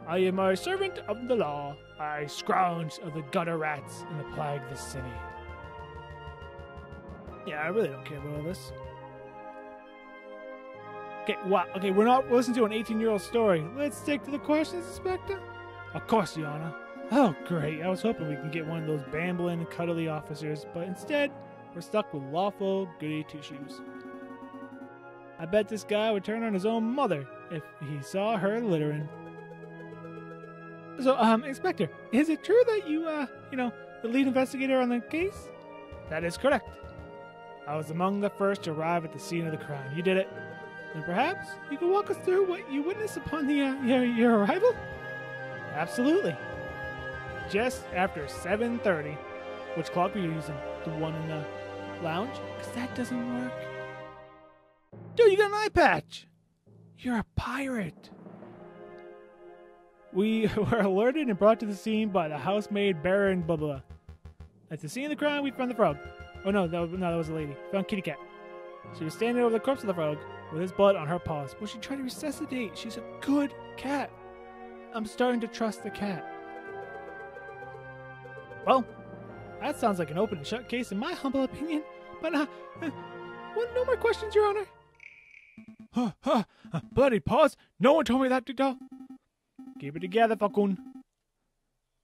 I am a servant of the law. I scrounge of the gutter rats and the plague this city. Yeah, I really don't care about all this. Okay, what? Okay, we're not listening to an 18-year-old story. Let's stick to the questions, Inspector. Of course, Your Honor. Oh, great. I was hoping we can get one of those bambling, cuddly officers, but instead, we're stuck with lawful goody two-shoes. I bet this guy would turn on his own mother if he saw her littering. So, Inspector, is it true that you, the lead investigator on the case? That is correct. I was among the first to arrive at the scene of the crime. You did it. And perhaps you can walk us through what you witnessed upon your arrival? Absolutely. Just after 7:30. Which clock were you using? The one in the lounge? Because that doesn't work. Dude, you got an eye patch! You're a pirate. We were alerted and brought to the scene by the housemaid Baron blah blah. At the scene of the crime, we found the frog. Oh no, that was a lady. Found Kitty Cat. She was standing over the corpse of the frog with his blood on her paws. But she tried to resuscitate. She's a good cat. I'm starting to trust the cat. Well, that sounds like an open and shut case in my humble opinion. But, no more questions, Your Honor. Bloody paws. No one told me that, Tito. Keep it together, Falcon.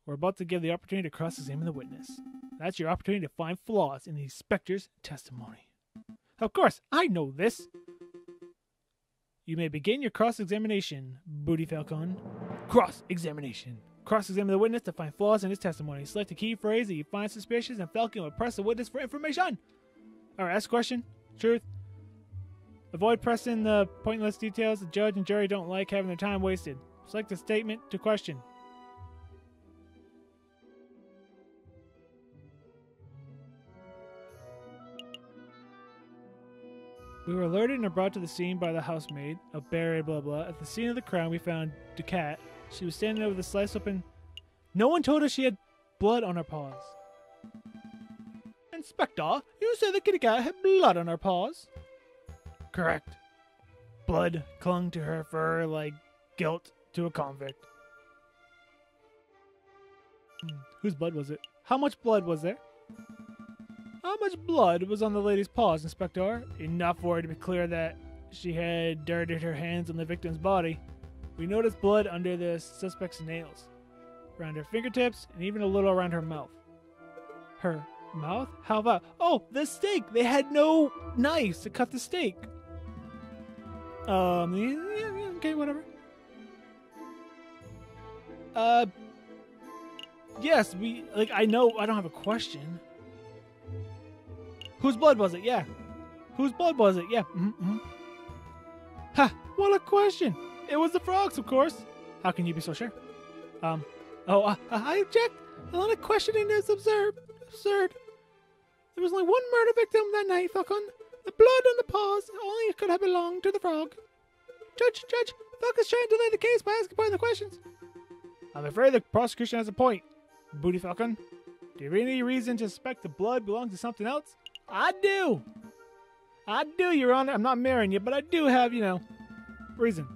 We're about to give the opportunity to cross-examine the witness. That's your opportunity to find flaws in the inspector's testimony. Of course, I know this. You may begin your cross-examination, Booty Falcon. Cross-examination. Cross-examine the witness to find flaws in his testimony. Select a key phrase that you find suspicious, and Falcon will press the witness for information. Alright, ask a question. Truth. Avoid pressing the pointless details the judge and jury don't like having their time wasted. Select a statement to question. We were alerted and brought to the scene by the housemaid of Barry blah blah. At the scene of the crime, we found Ducat. She was standing over the sliced open. No one told us she had blood on her paws. Inspector, you said the kitty cat had blood on her paws? Correct. Blood clung to her fur like guilt to a convict. Whose blood was it? How much blood was there? How much blood was on the lady's paws, Inspector? Enough for it to be clear that she had dirtied her hands on the victim's body. We noticed blood under the suspect's nails, around her fingertips, and even a little around her mouth. Her mouth? How about... Oh, the steak! They had no knives to cut the steak. Yeah, okay, whatever. Yes, I know, I don't have a question. Whose blood was it? Yeah. Whose blood was it? Yeah. Ha! What a question! It was the frogs, of course. How can you be so sure? I object. The line of questioning is absurd. There was only one murder victim that night, Falcon. The blood on the paws only could have belonged to the frog. Judge, Falcon's trying to delay the case by asking pointless questions. I'm afraid the prosecution has a point, Booty Falcon. Do you have any reason to suspect the blood belongs to something else? I do, Your Honor. I'm not marrying you, but I do have, reason.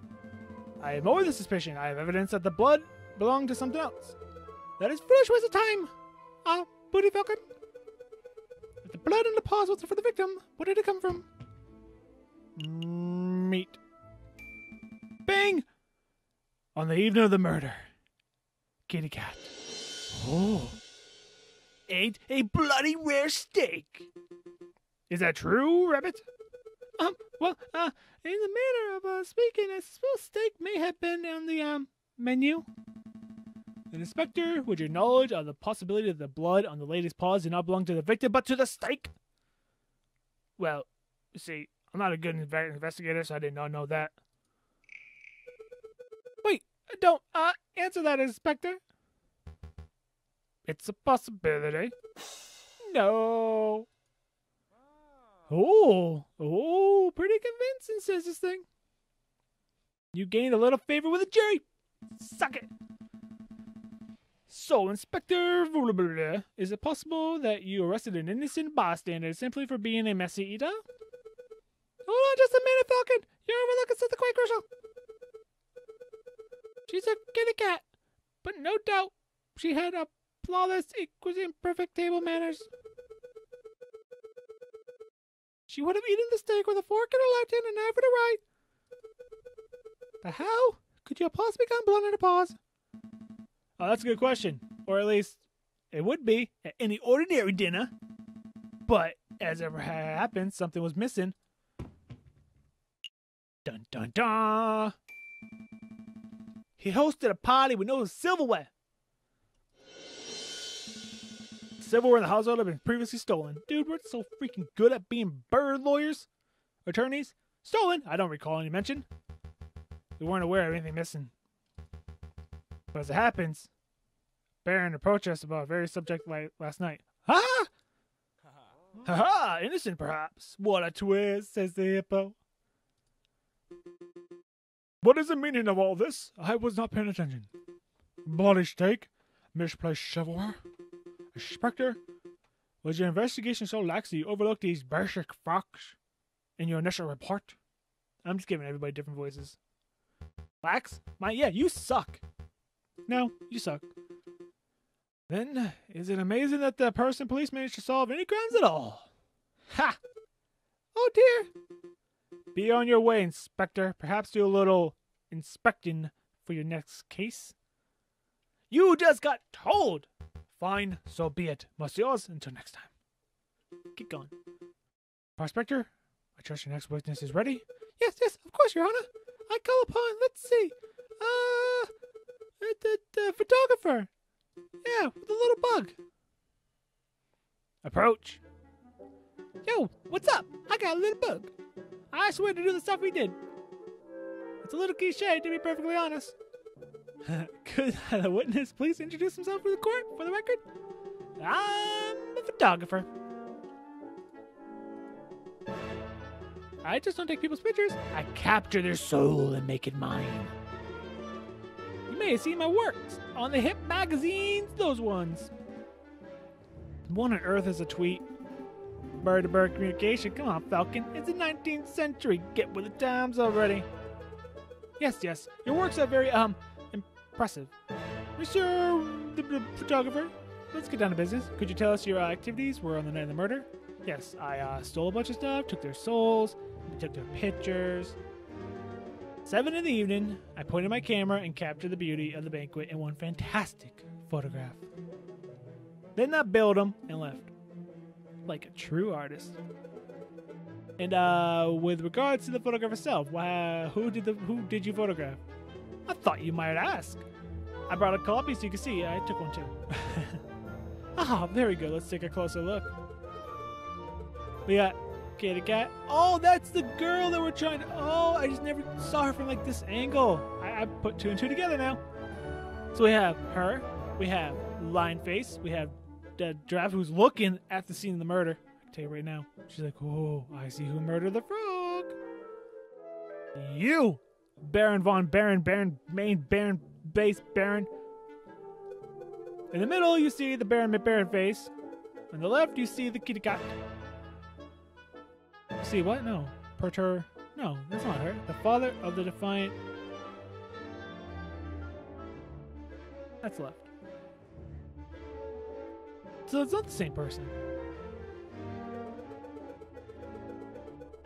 I have more than suspicion. I have evidence that the blood belonged to something else. That is foolish waste of time, Booty Falcon. If the blood on the paws was for the victim, where did it come from? Meat. Bang! On the evening of the murder, kitty cat. Oh. Ate a bloody rare steak. Is that true, Rabbit? In the manner of speaking, I suppose steak may have been on the menu. And Inspector, with your knowledge of the possibility that the blood on the lady's paws did not belong to the victim, but to the steak? Well, you see, I'm not a good investigator, so I did not know that. Wait, don't answer that, Inspector. It's a possibility. No. Oh, pretty convincing, says this thing. You gained a little favor with the jury. Suck it. So, Inspector, is it possible that you arrested an innocent bystander simply for being a messy eater? Hold on just a minute, Falcon. You're overlooking something quite crucial. She's a kitty cat, but no doubt she had a flawless, exquisite, perfect table manners. She would have eaten the steak with a fork in her left hand and a knife in her right. But how could you have possibly gotten blood on her paws? Oh, that's a good question. Or at least, it would be at any ordinary dinner. But, as ever happens, something was missing. Dun dun dun! He hosted a party with no silverware. Silverware in the household had been previously stolen. Dude, we're so freaking good at being bird lawyers. Attorneys. Stolen? I don't recall any mention. We weren't aware of anything missing. But as it happens, Baron approached us about a very subject last night. Ha! Ha ha! Innocent, perhaps. What a twist, says the hippo. What is the meaning of all this? I was not paying attention. Bloody steak? Misplaced silverware? Inspector, was your investigation so lax that you overlooked these basic facts in your initial report? I'm just giving everybody different voices. Lax? Yeah, you suck. No, you suck. Then, is it amazing that the police managed to solve any crimes at all? Ha! Oh dear! Be on your way, Inspector. Perhaps do a little inspecting for your next case. You just got told! Fine, so be it. Monsieurs, until next time. Keep going. Prospector, I trust your next witness is ready? Yes, of course, Your Honor. I call upon, let's see, the photographer. Yeah, with the little bug. Approach. Yo, what's up? I got a little bug. I swear to do the stuff we did. It's a little cliche, to be perfectly honest. Could the witness please introduce himself to the court for the record? I'm a photographer. I just don't take people's pictures. I capture their soul and make it mine. You may have seen my works on the hip magazines, those ones. What on earth is a tweet? Bird-to-bird communication. Come on, Falcon. It's the 19th century. Get with the times already. Yes. Your works are very, impressive. Monsieur the photographer, let's get down to business. Could you tell us your activities were on the night of the murder? Yes, I stole a bunch of stuff, took their souls, took their pictures. 7 in the evening, I pointed my camera and captured the beauty of the banquet in one fantastic photograph. Then I billed them and left. Like a true artist. And with regards to the photograph itself, who did you photograph? I thought you might ask. I brought a copy so you can see. I took one too. Ah, very good. Let's take a closer look. We got Kitty Cat. Oh, that's the girl that we're trying to... Oh, I just never saw her from like this angle. I put 2 and 2 together now. So we have her. We have Lion Face. We have the giraffe who's looking at the scene of the murder. I can tell you right now. She's like, oh, I see who murdered the frog. You, Baron von Baron, main Baron, base Baron. In the middle, you see the Baron face. On the left, you see the kitty cat. See what? No. Pertur. No, that's not her. The father of the defiant. That's left. So it's not the same person.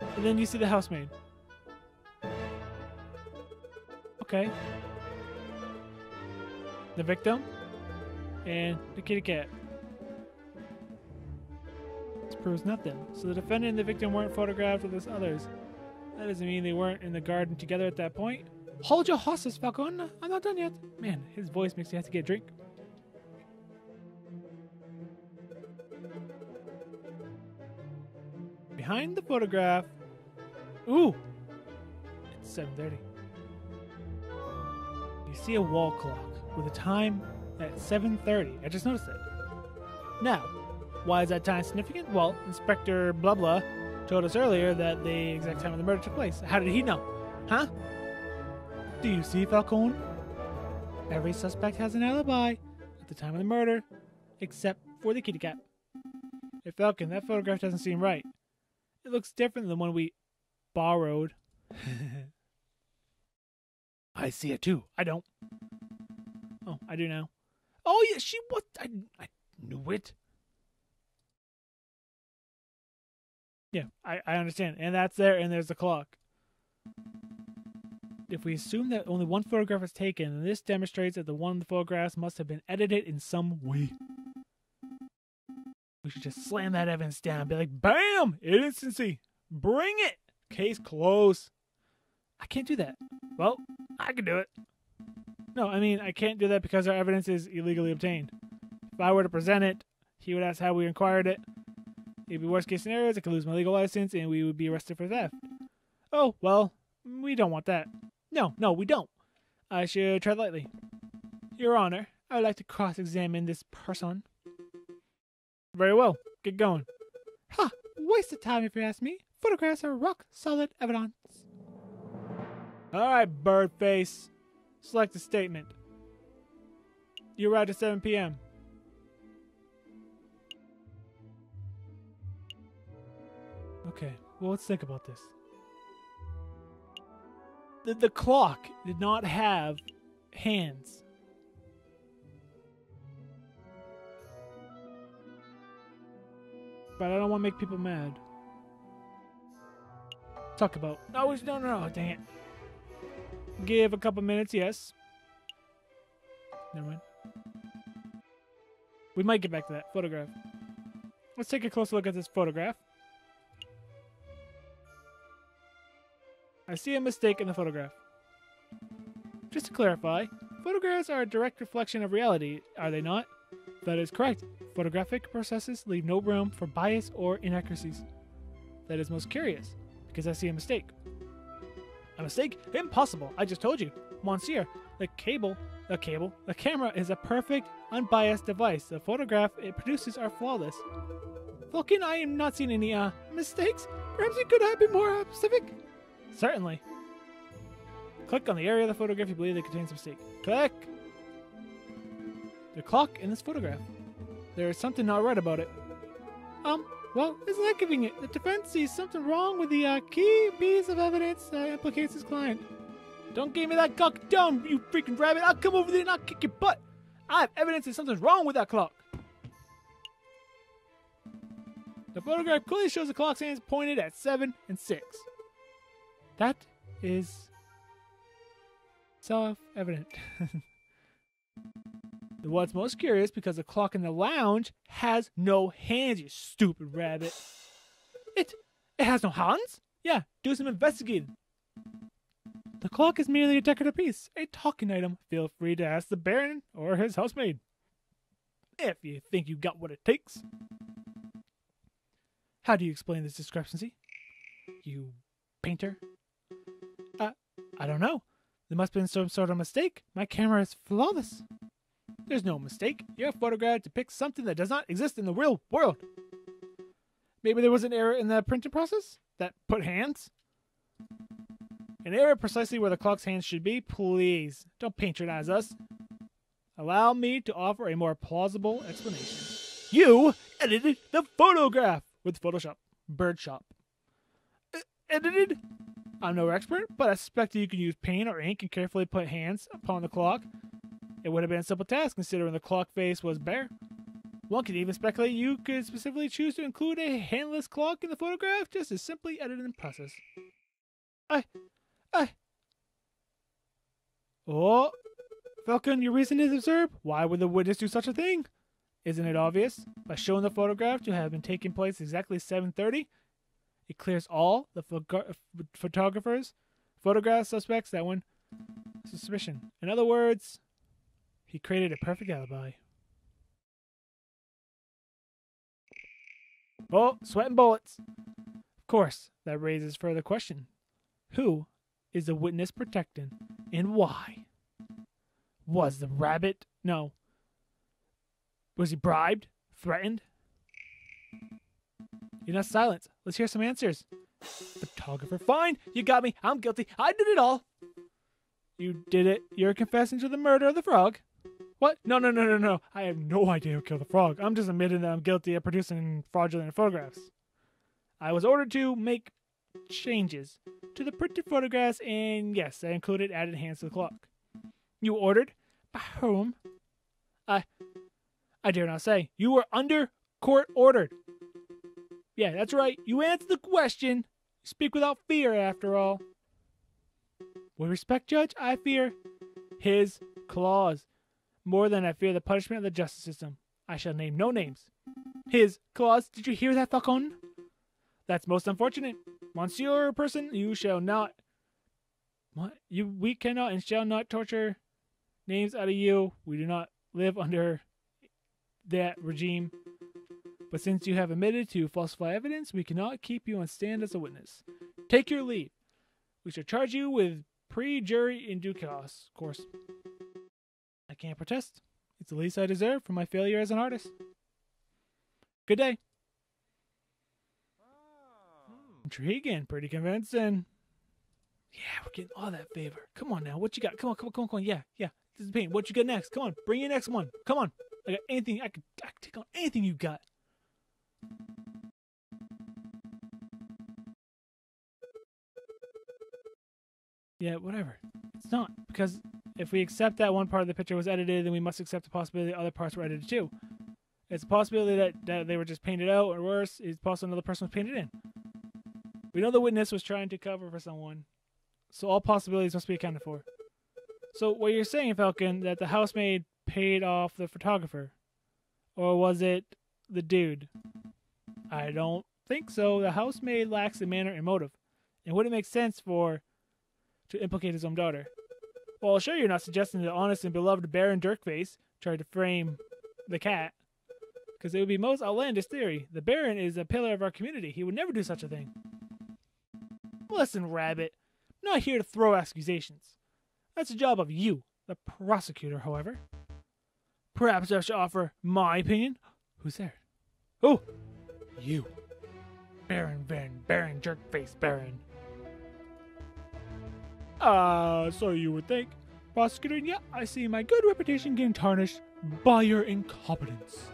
And then you see the housemaid. Okay. The victim. And the kitty cat. This proves nothing. So the defendant and the victim weren't photographed with others. That doesn't mean they weren't in the garden together at that point. Hold your horses, Falcon. I'm not done yet. Man, his voice makes me have to get a drink. Behind the photograph. Ooh! It's 7:30. You see a wall clock with a time at 7:30. I just noticed it. Now, why is that time significant? Well, Inspector Blah Blah told us earlier that the exact time of the murder took place. How did he know? Huh? Do you see, Falcon? Every suspect has an alibi at the time of the murder, except for the kitty cat. Hey, Falcon, that photograph doesn't seem right. It looks different than the one we borrowed. I see it too. I don't. Oh, I do now. Oh, yeah, she was. I knew it. Yeah, I understand. And that's there, and there's the clock. If we assume that only one photograph was taken, then this demonstrates that the one of the photographs must have been edited in some way. We should just slam that evidence down and be like, BAM! Innocency! Bring it! Case closed. I can't do that. Well, I can do it. No, I mean, I can't do that because our evidence is illegally obtained. If I were to present it, he would ask how we acquired it. It'd be worst case scenarios, I could lose my legal license and we would be arrested for theft. Oh, well, we don't want that. No, we don't. I should tread lightly. Your Honor, I would like to cross-examine this person. Very well. Get going. Ha! Waste of time if you ask me. Photographs are rock-solid evidence. Alright, Birdface. Select a statement. You arrived at 7 p.m. Okay, well, let's think about this. The clock did not have hands. But I don't want to make people mad. Talk about... No, dang it. Give a couple minutes, yes. Never mind. We might get back to that photograph. Let's take a closer look at this photograph. I see a mistake in the photograph. Just to clarify, photographs are a direct reflection of reality, are they not? That is correct. Photographic processes leave no room for bias or inaccuracies. That is most curious, because I see a mistake. A mistake? Impossible! I just told you. Monsieur, the camera is a perfect, unbiased device. The photograph it produces are flawless. Falcon, I am not seeing any, mistakes. Perhaps you could have been more specific? Certainly. Click on the area of the photograph you believe that contains a mistake. Click! The clock in this photograph. There is something not right about it. Well, isn't that convenient? The defense sees something wrong with the key piece of evidence that implicates his client. Don't give me that clock down, you freaking rabbit. I'll come over there and I'll kick your butt. I have evidence that something's wrong with that clock. The photograph clearly shows the clock's hands pointed at 7 and 6. That is self-evident. What's most curious, because the clock in the lounge has no hands, you stupid rabbit. It has no hands? Yeah, do some investigating. The clock is merely a decorative piece, a talking item. Feel free to ask the Baron or his housemaid, if you think you got what it takes. How do you explain this discrepancy, you painter? I don't know. There must have been some sort of mistake. My camera is flawless. There's no mistake. Your photograph depicts something that does not exist in the real world. Maybe there was an error in the printing process that put hands? An error precisely where the clock's hands should be? Please, don't patronize us. Allow me to offer a more plausible explanation. You edited the photograph with Photoshop. Birdshop. Edited? I'm no expert, but I suspect you can use paint or ink and carefully put hands upon the clock. It would have been a simple task considering the clock face was bare. One could even speculate you could specifically choose to include a handless clock in the photograph just as simply edited in process. Oh, Falcon, your reason is absurd. Why would the witness do such a thing? Isn't it obvious? By showing the photograph to have been taking place exactly 7:30, it clears all the photographers, photograph suspects that one suspicion. In other words, he created a perfect alibi. Oh, sweating bullets. Of course, that raises further question. Who is the witness protecting and why? Was the rabbit? No. Was he bribed? Threatened? You're not silent. Let's hear some answers. Photographer, fine. You got me. I'm guilty. I did it all. You did it. You're confessing to the murder of the frog. What? No. I have no idea who killed the frog. I'm just admitting that I'm guilty of producing fraudulent photographs. I was ordered to make changes to the printed photographs, and yes, that included added hands to the clock. You ordered? By whom? I dare not say. You were under court ordered. Yeah, that's right. You answered the question. You speak without fear, after all. With respect, Judge, I fear his claws more than I fear the punishment of the justice system. I shall name no names. His claws. Did you hear that, Falcon? That's most unfortunate. Monsieur person, you shall not. What? We cannot and shall not torture names out of you. We do not live under that regime. But since you have admitted to falsify evidence, we cannot keep you on stand as a witness. Take your leave. We shall charge you with pre-jury in due course. I can't protest. It's the least I deserve for my failure as an artist. Good day. Intriguing. Pretty convincing. Yeah, we're getting all that favor. Come on now. What you got? Come on. Yeah. This is pain. What you got next? Come on. Bring your next one. Come on. I got anything. I can take on anything you got. Yeah, whatever. It's not. Because if we accept that one part of the picture was edited, then we must accept the possibility that other parts were edited too. It's a possibility that they were just painted out, or worse, it's possible another person was painted in. We know the witness was trying to cover for someone, so all possibilities must be accounted for. So what you're saying, Falcon, that the housemaid paid off the photographer. Or was it the dude? I don't think so. The housemaid lacks the manner and motive. It wouldn't make sense to implicate his own daughter. Well, sure you're not suggesting the honest and beloved Baron Dirkface tried to frame the cat. Because it would be most outlandish theory. The Baron is a pillar of our community. He would never do such a thing. Listen, Rabbit. I'm not here to throw accusations. That's the job of you, the prosecutor, however. Perhaps I should offer my opinion. Who's there? Oh, you. Baron Jerkface Baron. So you would think. Prosecutor, yeah, I see my good reputation getting tarnished by your incompetence.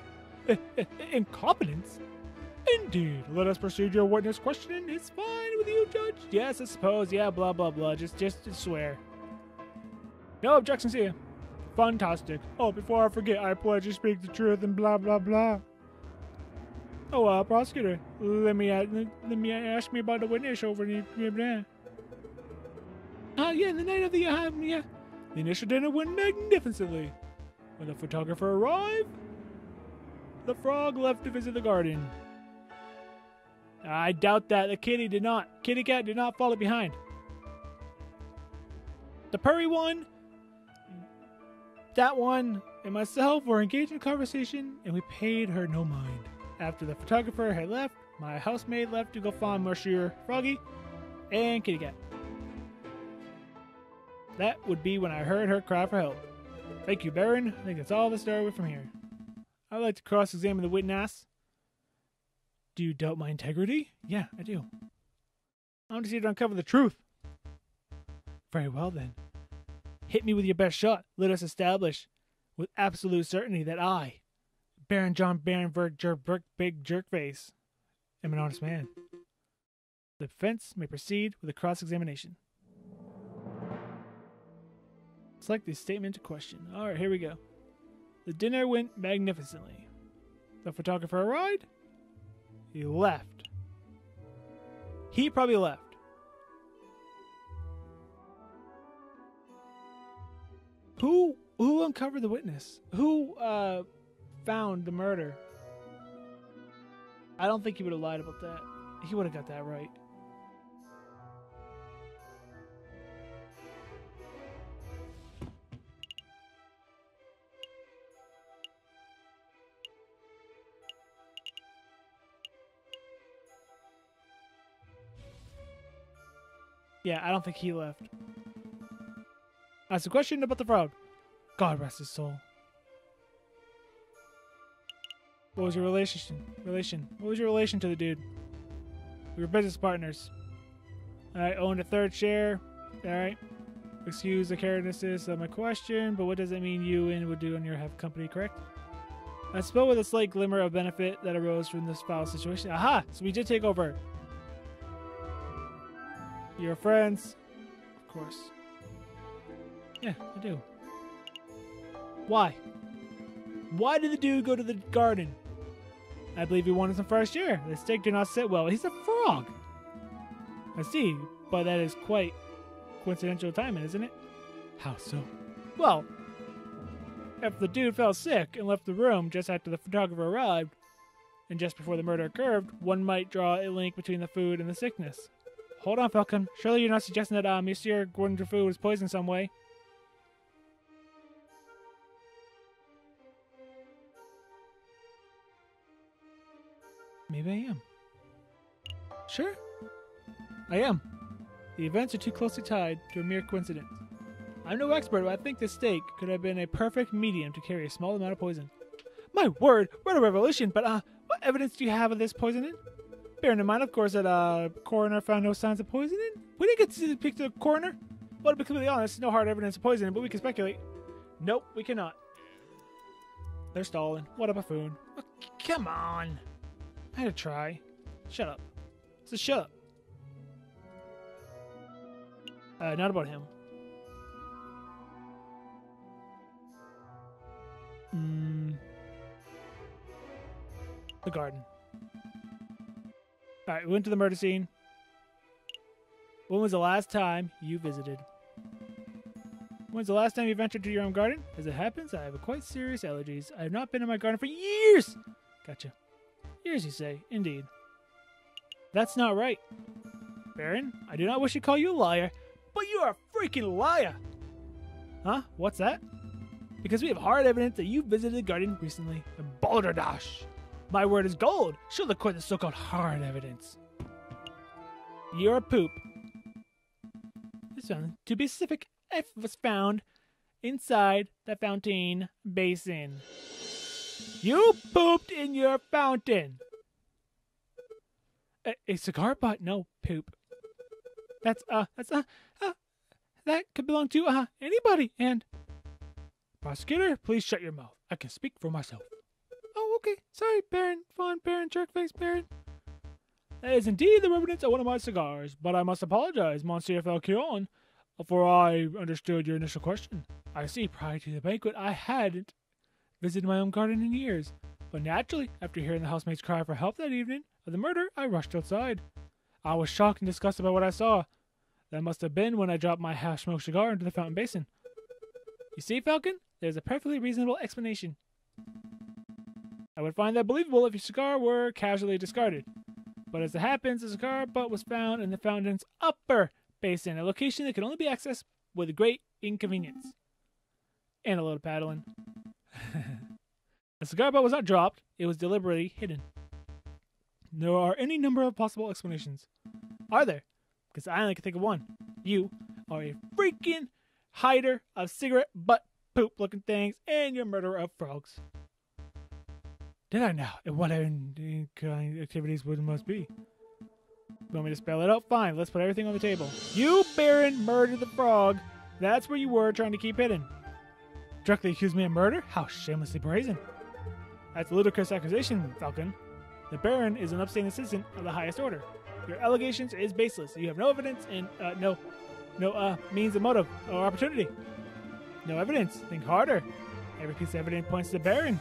Incompetence? Indeed. Let us proceed your witness questioning. It's fine with you, Judge. Yes, I suppose. Yeah, blah, blah, blah. Just swear. No objections here. Fantastic. Oh, before I forget, I pledge to speak the truth and blah, blah, blah. Oh, prosecutor, let me ask me about the witness over there. Yeah, the night of the, the initial dinner went magnificently. When the photographer arrived, the frog left to visit the garden. I doubt that. The kitty cat did not follow behind. The purry one, that one, and myself were engaged in a conversation, and we paid her no mind. After the photographer had left, my housemaid left to go find Monsieur Froggy and Kitty Cat. That would be when I heard her cry for help. Thank you, Baron. I think that's all the story from here. I'd like to cross-examine the witness. Do you doubt my integrity? Yeah, I do. I want to see you to uncover the truth. Very well, then. Hit me with your best shot. Let us establish with absolute certainty that I, Baron John Big Jerkface, am an honest man. The defense may proceed with a cross-examination. Select the statement to question. Alright, here we go. The dinner went magnificently. The photographer arrived. He left. He probably left. Who uncovered the witness? Who found the murder? I don't think he would have lied about that. He would have got that right. Yeah, I don't think he left. Ask a question about the frog. God rest his soul. What was your relation? What was your relation to the dude? We were business partners. I owned a third share. Alright. Excuse the carelessness of my question, but what does it mean you and would do on your have company, correct? I spoke with a slight glimmer of benefit that arose from this foul situation. Aha! So we did take over. You're friends. Of course. Yeah, I do. Why? Why did the dude go to the garden? I believe he wanted some fresh air. The steak did not sit well. He's a frog. I see, but that is quite coincidental timing, isn't it? How so? Well, if the dude fell sick and left the room just after the photographer arrived, and just before the murder occurred, one might draw a link between the food and the sickness. Hold on, Falcon. Surely you're not suggesting that Monsieur Gordon food was poisoned in some way? Maybe I am. Sure. I am. The events are too closely tied to a mere coincidence. I'm no expert, but I think this steak could have been a perfect medium to carry a small amount of poison. My word! What a revelation! But, what evidence do you have of this poisoning? Bearing in mind, of course, that coroner found no signs of poisoning. We didn't get to speak to the coroner. Well, to be completely honest, no hard evidence of poisoning, but we can speculate. Nope, we cannot. They're stalling. What a buffoon. Oh, come on. I had to try. Shut up. So shut up. Not about him. The garden. Alright, we went to the murder scene. When was the last time you visited? When's the last time you ventured to your own garden? As it happens, I have quite serious allergies. I have not been in my garden for years! Gotcha. Years, you say. Indeed. That's not right. Baron, I do not wish to call you a liar, but you are a freaking liar! Huh? What's that? Because we have hard evidence that you visited the garden recently in Balderdash. My word is gold. Show the court the so-called hard evidence. Your poop. This one, to be specific, F was found inside the fountain basin. You pooped in your fountain. A cigar butt? No, poop. That could belong to, anybody. And, prosecutor, please shut your mouth. I can speak for myself. Oh, okay. Sorry, Baron. Fawn, Baron, jerkface, Baron. That is indeed the remnants of one of my cigars, but I must apologize, Monsieur Falcon, for I understood your initial question. I see, prior to the banquet, I hadn't visited my own garden in years. But naturally, after hearing the housemaid's cry for help that evening of the murder, I rushed outside. I was shocked and disgusted by what I saw. That must have been when I dropped my half-smoked cigar into the fountain basin. You see, Falcon, there's a perfectly reasonable explanation. I would find that believable if your cigar were casually discarded. But as it happens, the cigar butt was found in the fountain's upper basin, a location that can only be accessed with great inconvenience. And a little paddling. The cigar butt was not dropped, it was deliberately hidden. There are any number of possible explanations. Are there? Because I only can think of one. You are a freaking hider of cigarette butt poop looking things and you're a murderer of frogs. Did I now? And what activities would it must be? You want me to spell it out? Fine, let's put everything on the table. You, Baron, murdered the frog. That's where you were trying to keep hidden. Directly accuse me of murder? How shamelessly brazen. That's a ludicrous accusation, Falcon. The Baron is an upstanding citizen of the highest order. Your allegations is baseless. You have no evidence and, no means of motive or opportunity. No evidence. Think harder. Every piece of evidence points to the Baron.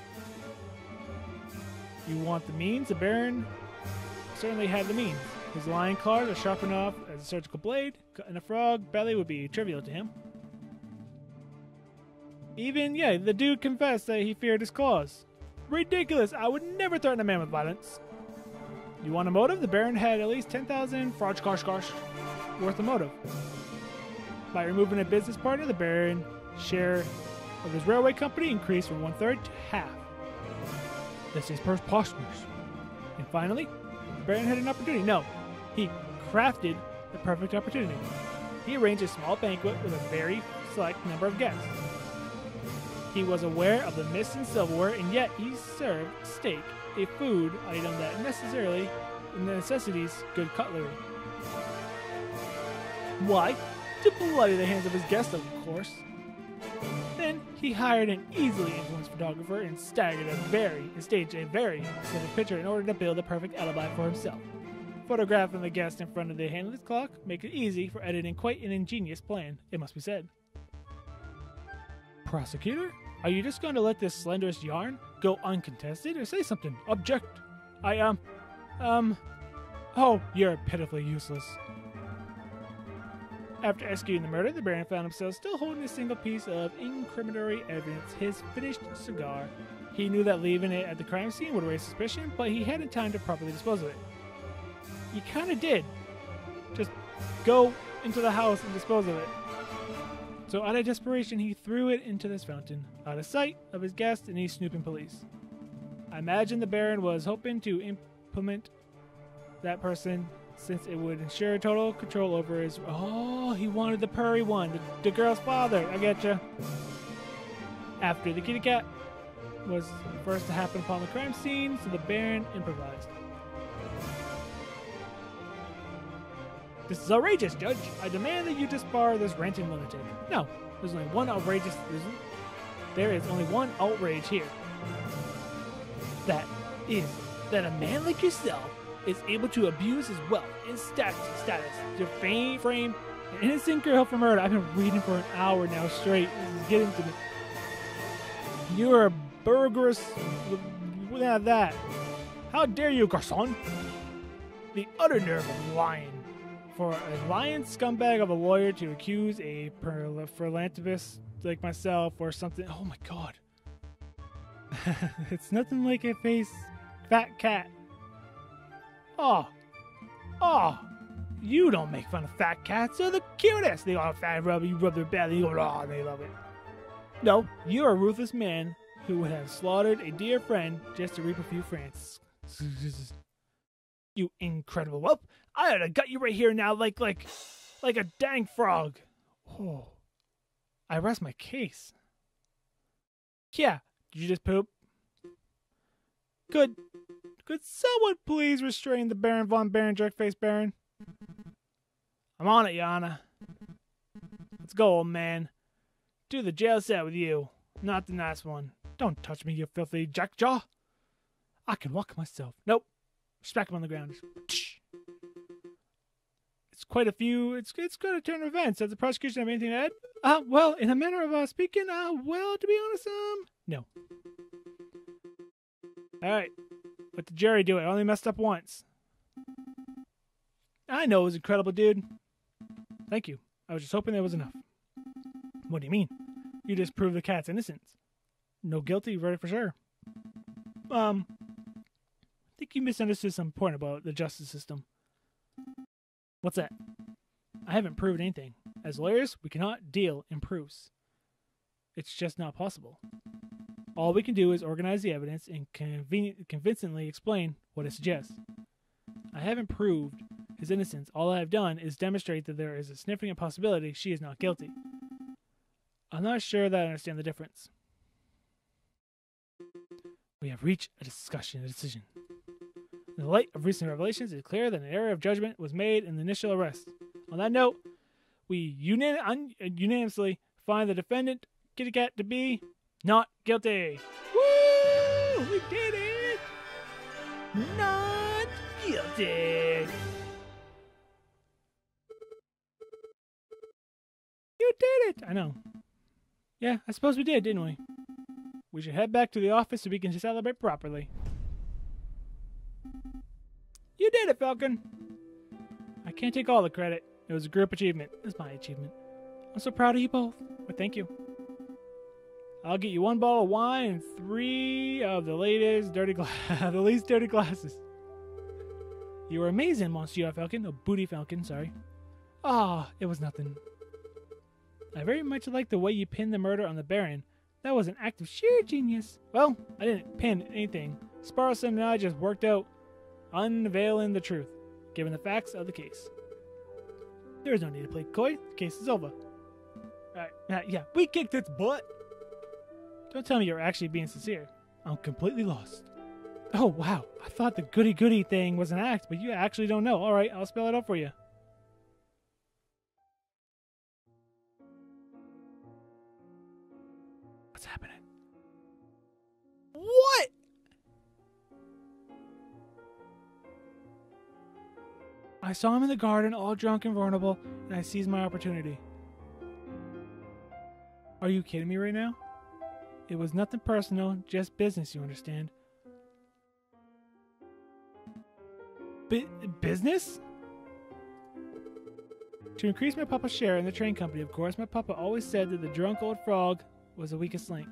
You want the means? The Baron certainly had the means. His lion claws are sharp enough as a surgical blade. Cutting a frog belly would be trivial to him. Even, the dude confessed that he feared his claws. Ridiculous! I would never threaten a man with violence. You want a motive? The Baron had at least 10,000 frogskars worth of motive. By removing a business partner, the Baron's share of his railway company increased from 1/3 to half. This is preposterous. And finally, the Baron had an opportunity. No, he crafted the perfect opportunity. He arranged a small banquet with a very select number of guests. He was aware of the missing silverware, and yet he served steak, a food item that necessitates good cutlery. Why? To bloody the hands of his guests, of course. Then he hired an easily influenced photographer and staged a very specific picture in order to build a perfect alibi for himself. Photographing the guest in front of the handless clock make it easy for editing. Quite an ingenious plan, it must be said. Prosecutor, are you just going to let this slenderous yarn go uncontested, or say something? Object. Oh, you're pitifully useless. After executing the murder, the Baron found himself still holding a single piece of incriminatory evidence, his finished cigar. He knew that leaving it at the crime scene would raise suspicion, but he hadn't time to properly dispose of it. You kind of did. Just go into the house and dispose of it. So out of desperation, he threw it into this fountain, out of sight of his guests and any snooping police. I imagine the Baron was hoping to implement that person, since it would ensure total control over his... Oh, he wanted the purry one, the girl's father. I getcha. After the kitty cat was the first to happen upon the crime scene, so the Baron improvised. This is outrageous, Judge. I demand that you disbar this ranting lunatic. No, there's only one outrageous... There is only one outrage here. That is that a man like yourself is able to abuse his wealth and status to frame an innocent girl for murder. I've been reading for an hour now straight. This is getting to me. You're a burgerous... Without that. How dare you, garçon? The utter nerve of lying. For a lying scumbag of a lawyer to accuse a philanthropist like myself or something. Oh my god. It's nothing like a face fat cat. Oh. Oh. You don't make fun of fat cats. They're the cutest. They all fat rub. You rub their belly. You go, oh, they love it. No, you're a ruthless man who would have slaughtered a dear friend just to reap a few francs. You incredible whelp. I ought to gut you right here now like a dang frog. Oh. I rest my case. Yeah, did you just poop? Good. Could someone please restrain the Baron von Baron Jerkface Baron? I'm on it, Yana. Let's go, old man. Do the jail set with you, not the nice one. Don't touch me, you filthy jackjaw. I can walk myself. Nope. Smack him on the ground. It's quite a few. It's quite a turn of events. Does the prosecution have anything to add? Well, in a manner of speaking, well, to be honest, no. All right. Let the jury do it. I only messed up once. I know it was incredible, dude. Thank you. I was just hoping there was enough. What do you mean? You just proved the cat's innocence. No guilty verdict for sure. I think you misunderstood some point about the justice system. What's that? I haven't proved anything. As lawyers, we cannot deal in proofs. It's just not possible. All we can do is organize the evidence and convincingly explain what it suggests. I haven't proved his innocence. All I have done is demonstrate that there is a significant possibility she is not guilty. I'm not sure that I understand the difference. We have reached a decision. In the light of recent revelations, it is clear that an error of judgment was made in the initial arrest. On that note, we unanimously find the defendant, Kitty Cat, to be not guilty. Woo! We did it! Not guilty! You did it! I know. Yeah, I suppose we did, didn't we? We should head back to the office so we can celebrate properly. You did it, Falcon! I can't take all the credit. It was a group achievement. It's my achievement. I'm so proud of you both. Well, thank you. I'll get you 1 bottle of wine and 3 of the latest the least dirty glasses. You were amazing, Monsieur Falcon. Oh, Booty Falcon, sorry. It was nothing. I very much like the way you pinned the murder on the Baron. That was an act of sheer genius. Well, I didn't pin anything. Sparrowson and I just worked out unveiling the truth, given the facts of the case. There is no need to play coy. The case is over. Alright, yeah, we kicked its butt. Don't tell me you're actually being sincere. I'm completely lost. Oh, wow. I thought the goody-goody thing was an act, but you actually don't know. Alright, I'll spell it out for you. What's happening? What? I saw him in the garden, all drunk and vulnerable, and I seized my opportunity. Are you kidding me right now? It was nothing personal, just business, you understand. Business? To increase my papa's share in the train company, of course. My papa always said that the drunk old frog was the weakest link.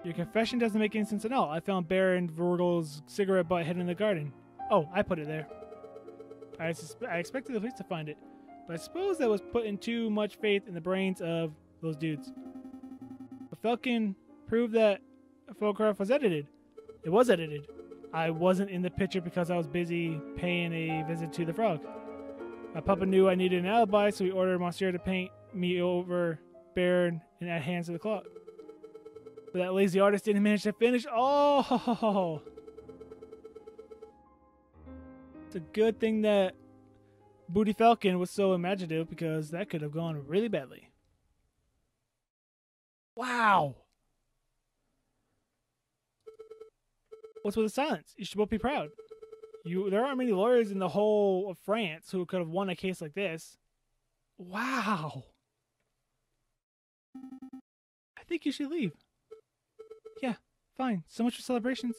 Your confession doesn't make any sense at all. I found Baron Vorgel's cigarette butt hidden in the garden. Oh, I put it there. I expected the police to find it, but I suppose that was putting too much faith in the brains of those dudes. But Falcon proved that a photograph was edited. It was edited. I wasn't in the picture because I was busy paying a visit to the frog. My papa knew I needed an alibi, so he ordered Monsieur to paint me over Baron and add hands to the clock. But that lazy artist didn't manage to finish. Oh! It's a good thing that Booty Falcon was so imaginative, because that could have gone really badly. Wow! What's with the silence? You should both be proud. There aren't many lawyers in the whole of France who could have won a case like this. Wow! I think you should leave. Yeah, fine. So much for celebrations.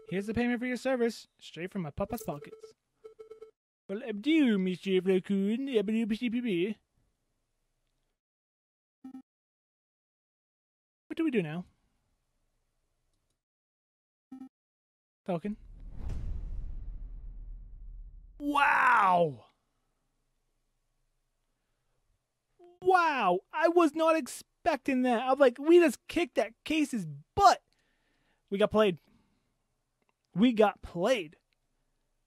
Here's the payment for your service, straight from my papa's pockets. Well, abdou, Monsieur Flacon, abdou, What do we do now? Falcon. Wow! Wow! I was not expecting that. I'm like, we just kicked that case's butt. We got played. We got played.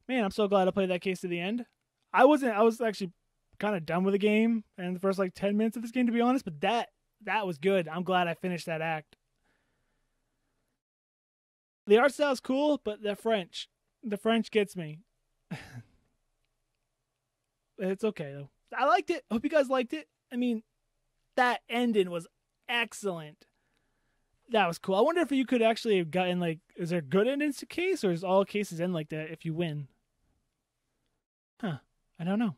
Man, I'm so glad I played that case to the end. I was actually kind of done with the game and the first like 10 minutes of this game, to be honest, but that was good. I'm glad I finished that act. The art style's cool, but the French gets me. It's okay though. I liked it. Hope you guys liked it. I mean, that ending was excellent. That was cool. I wonder if you could actually have gotten like, is there good endings to case, or is all cases end like that if you win? Huh. I don't know.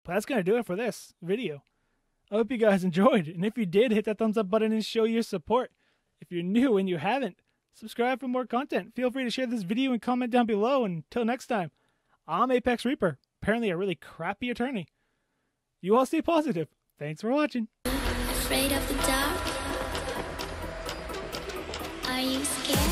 But that's going to do it for this video. I hope you guys enjoyed. And if you did, hit that thumbs up button and show your support. If you're new and you haven't, subscribe for more content. Feel free to share this video and comment down below. Until next time, I'm ApexReaper, apparently a really crappy attorney. You all stay positive. Thanks for watching. Afraid of the dark? Are you scared?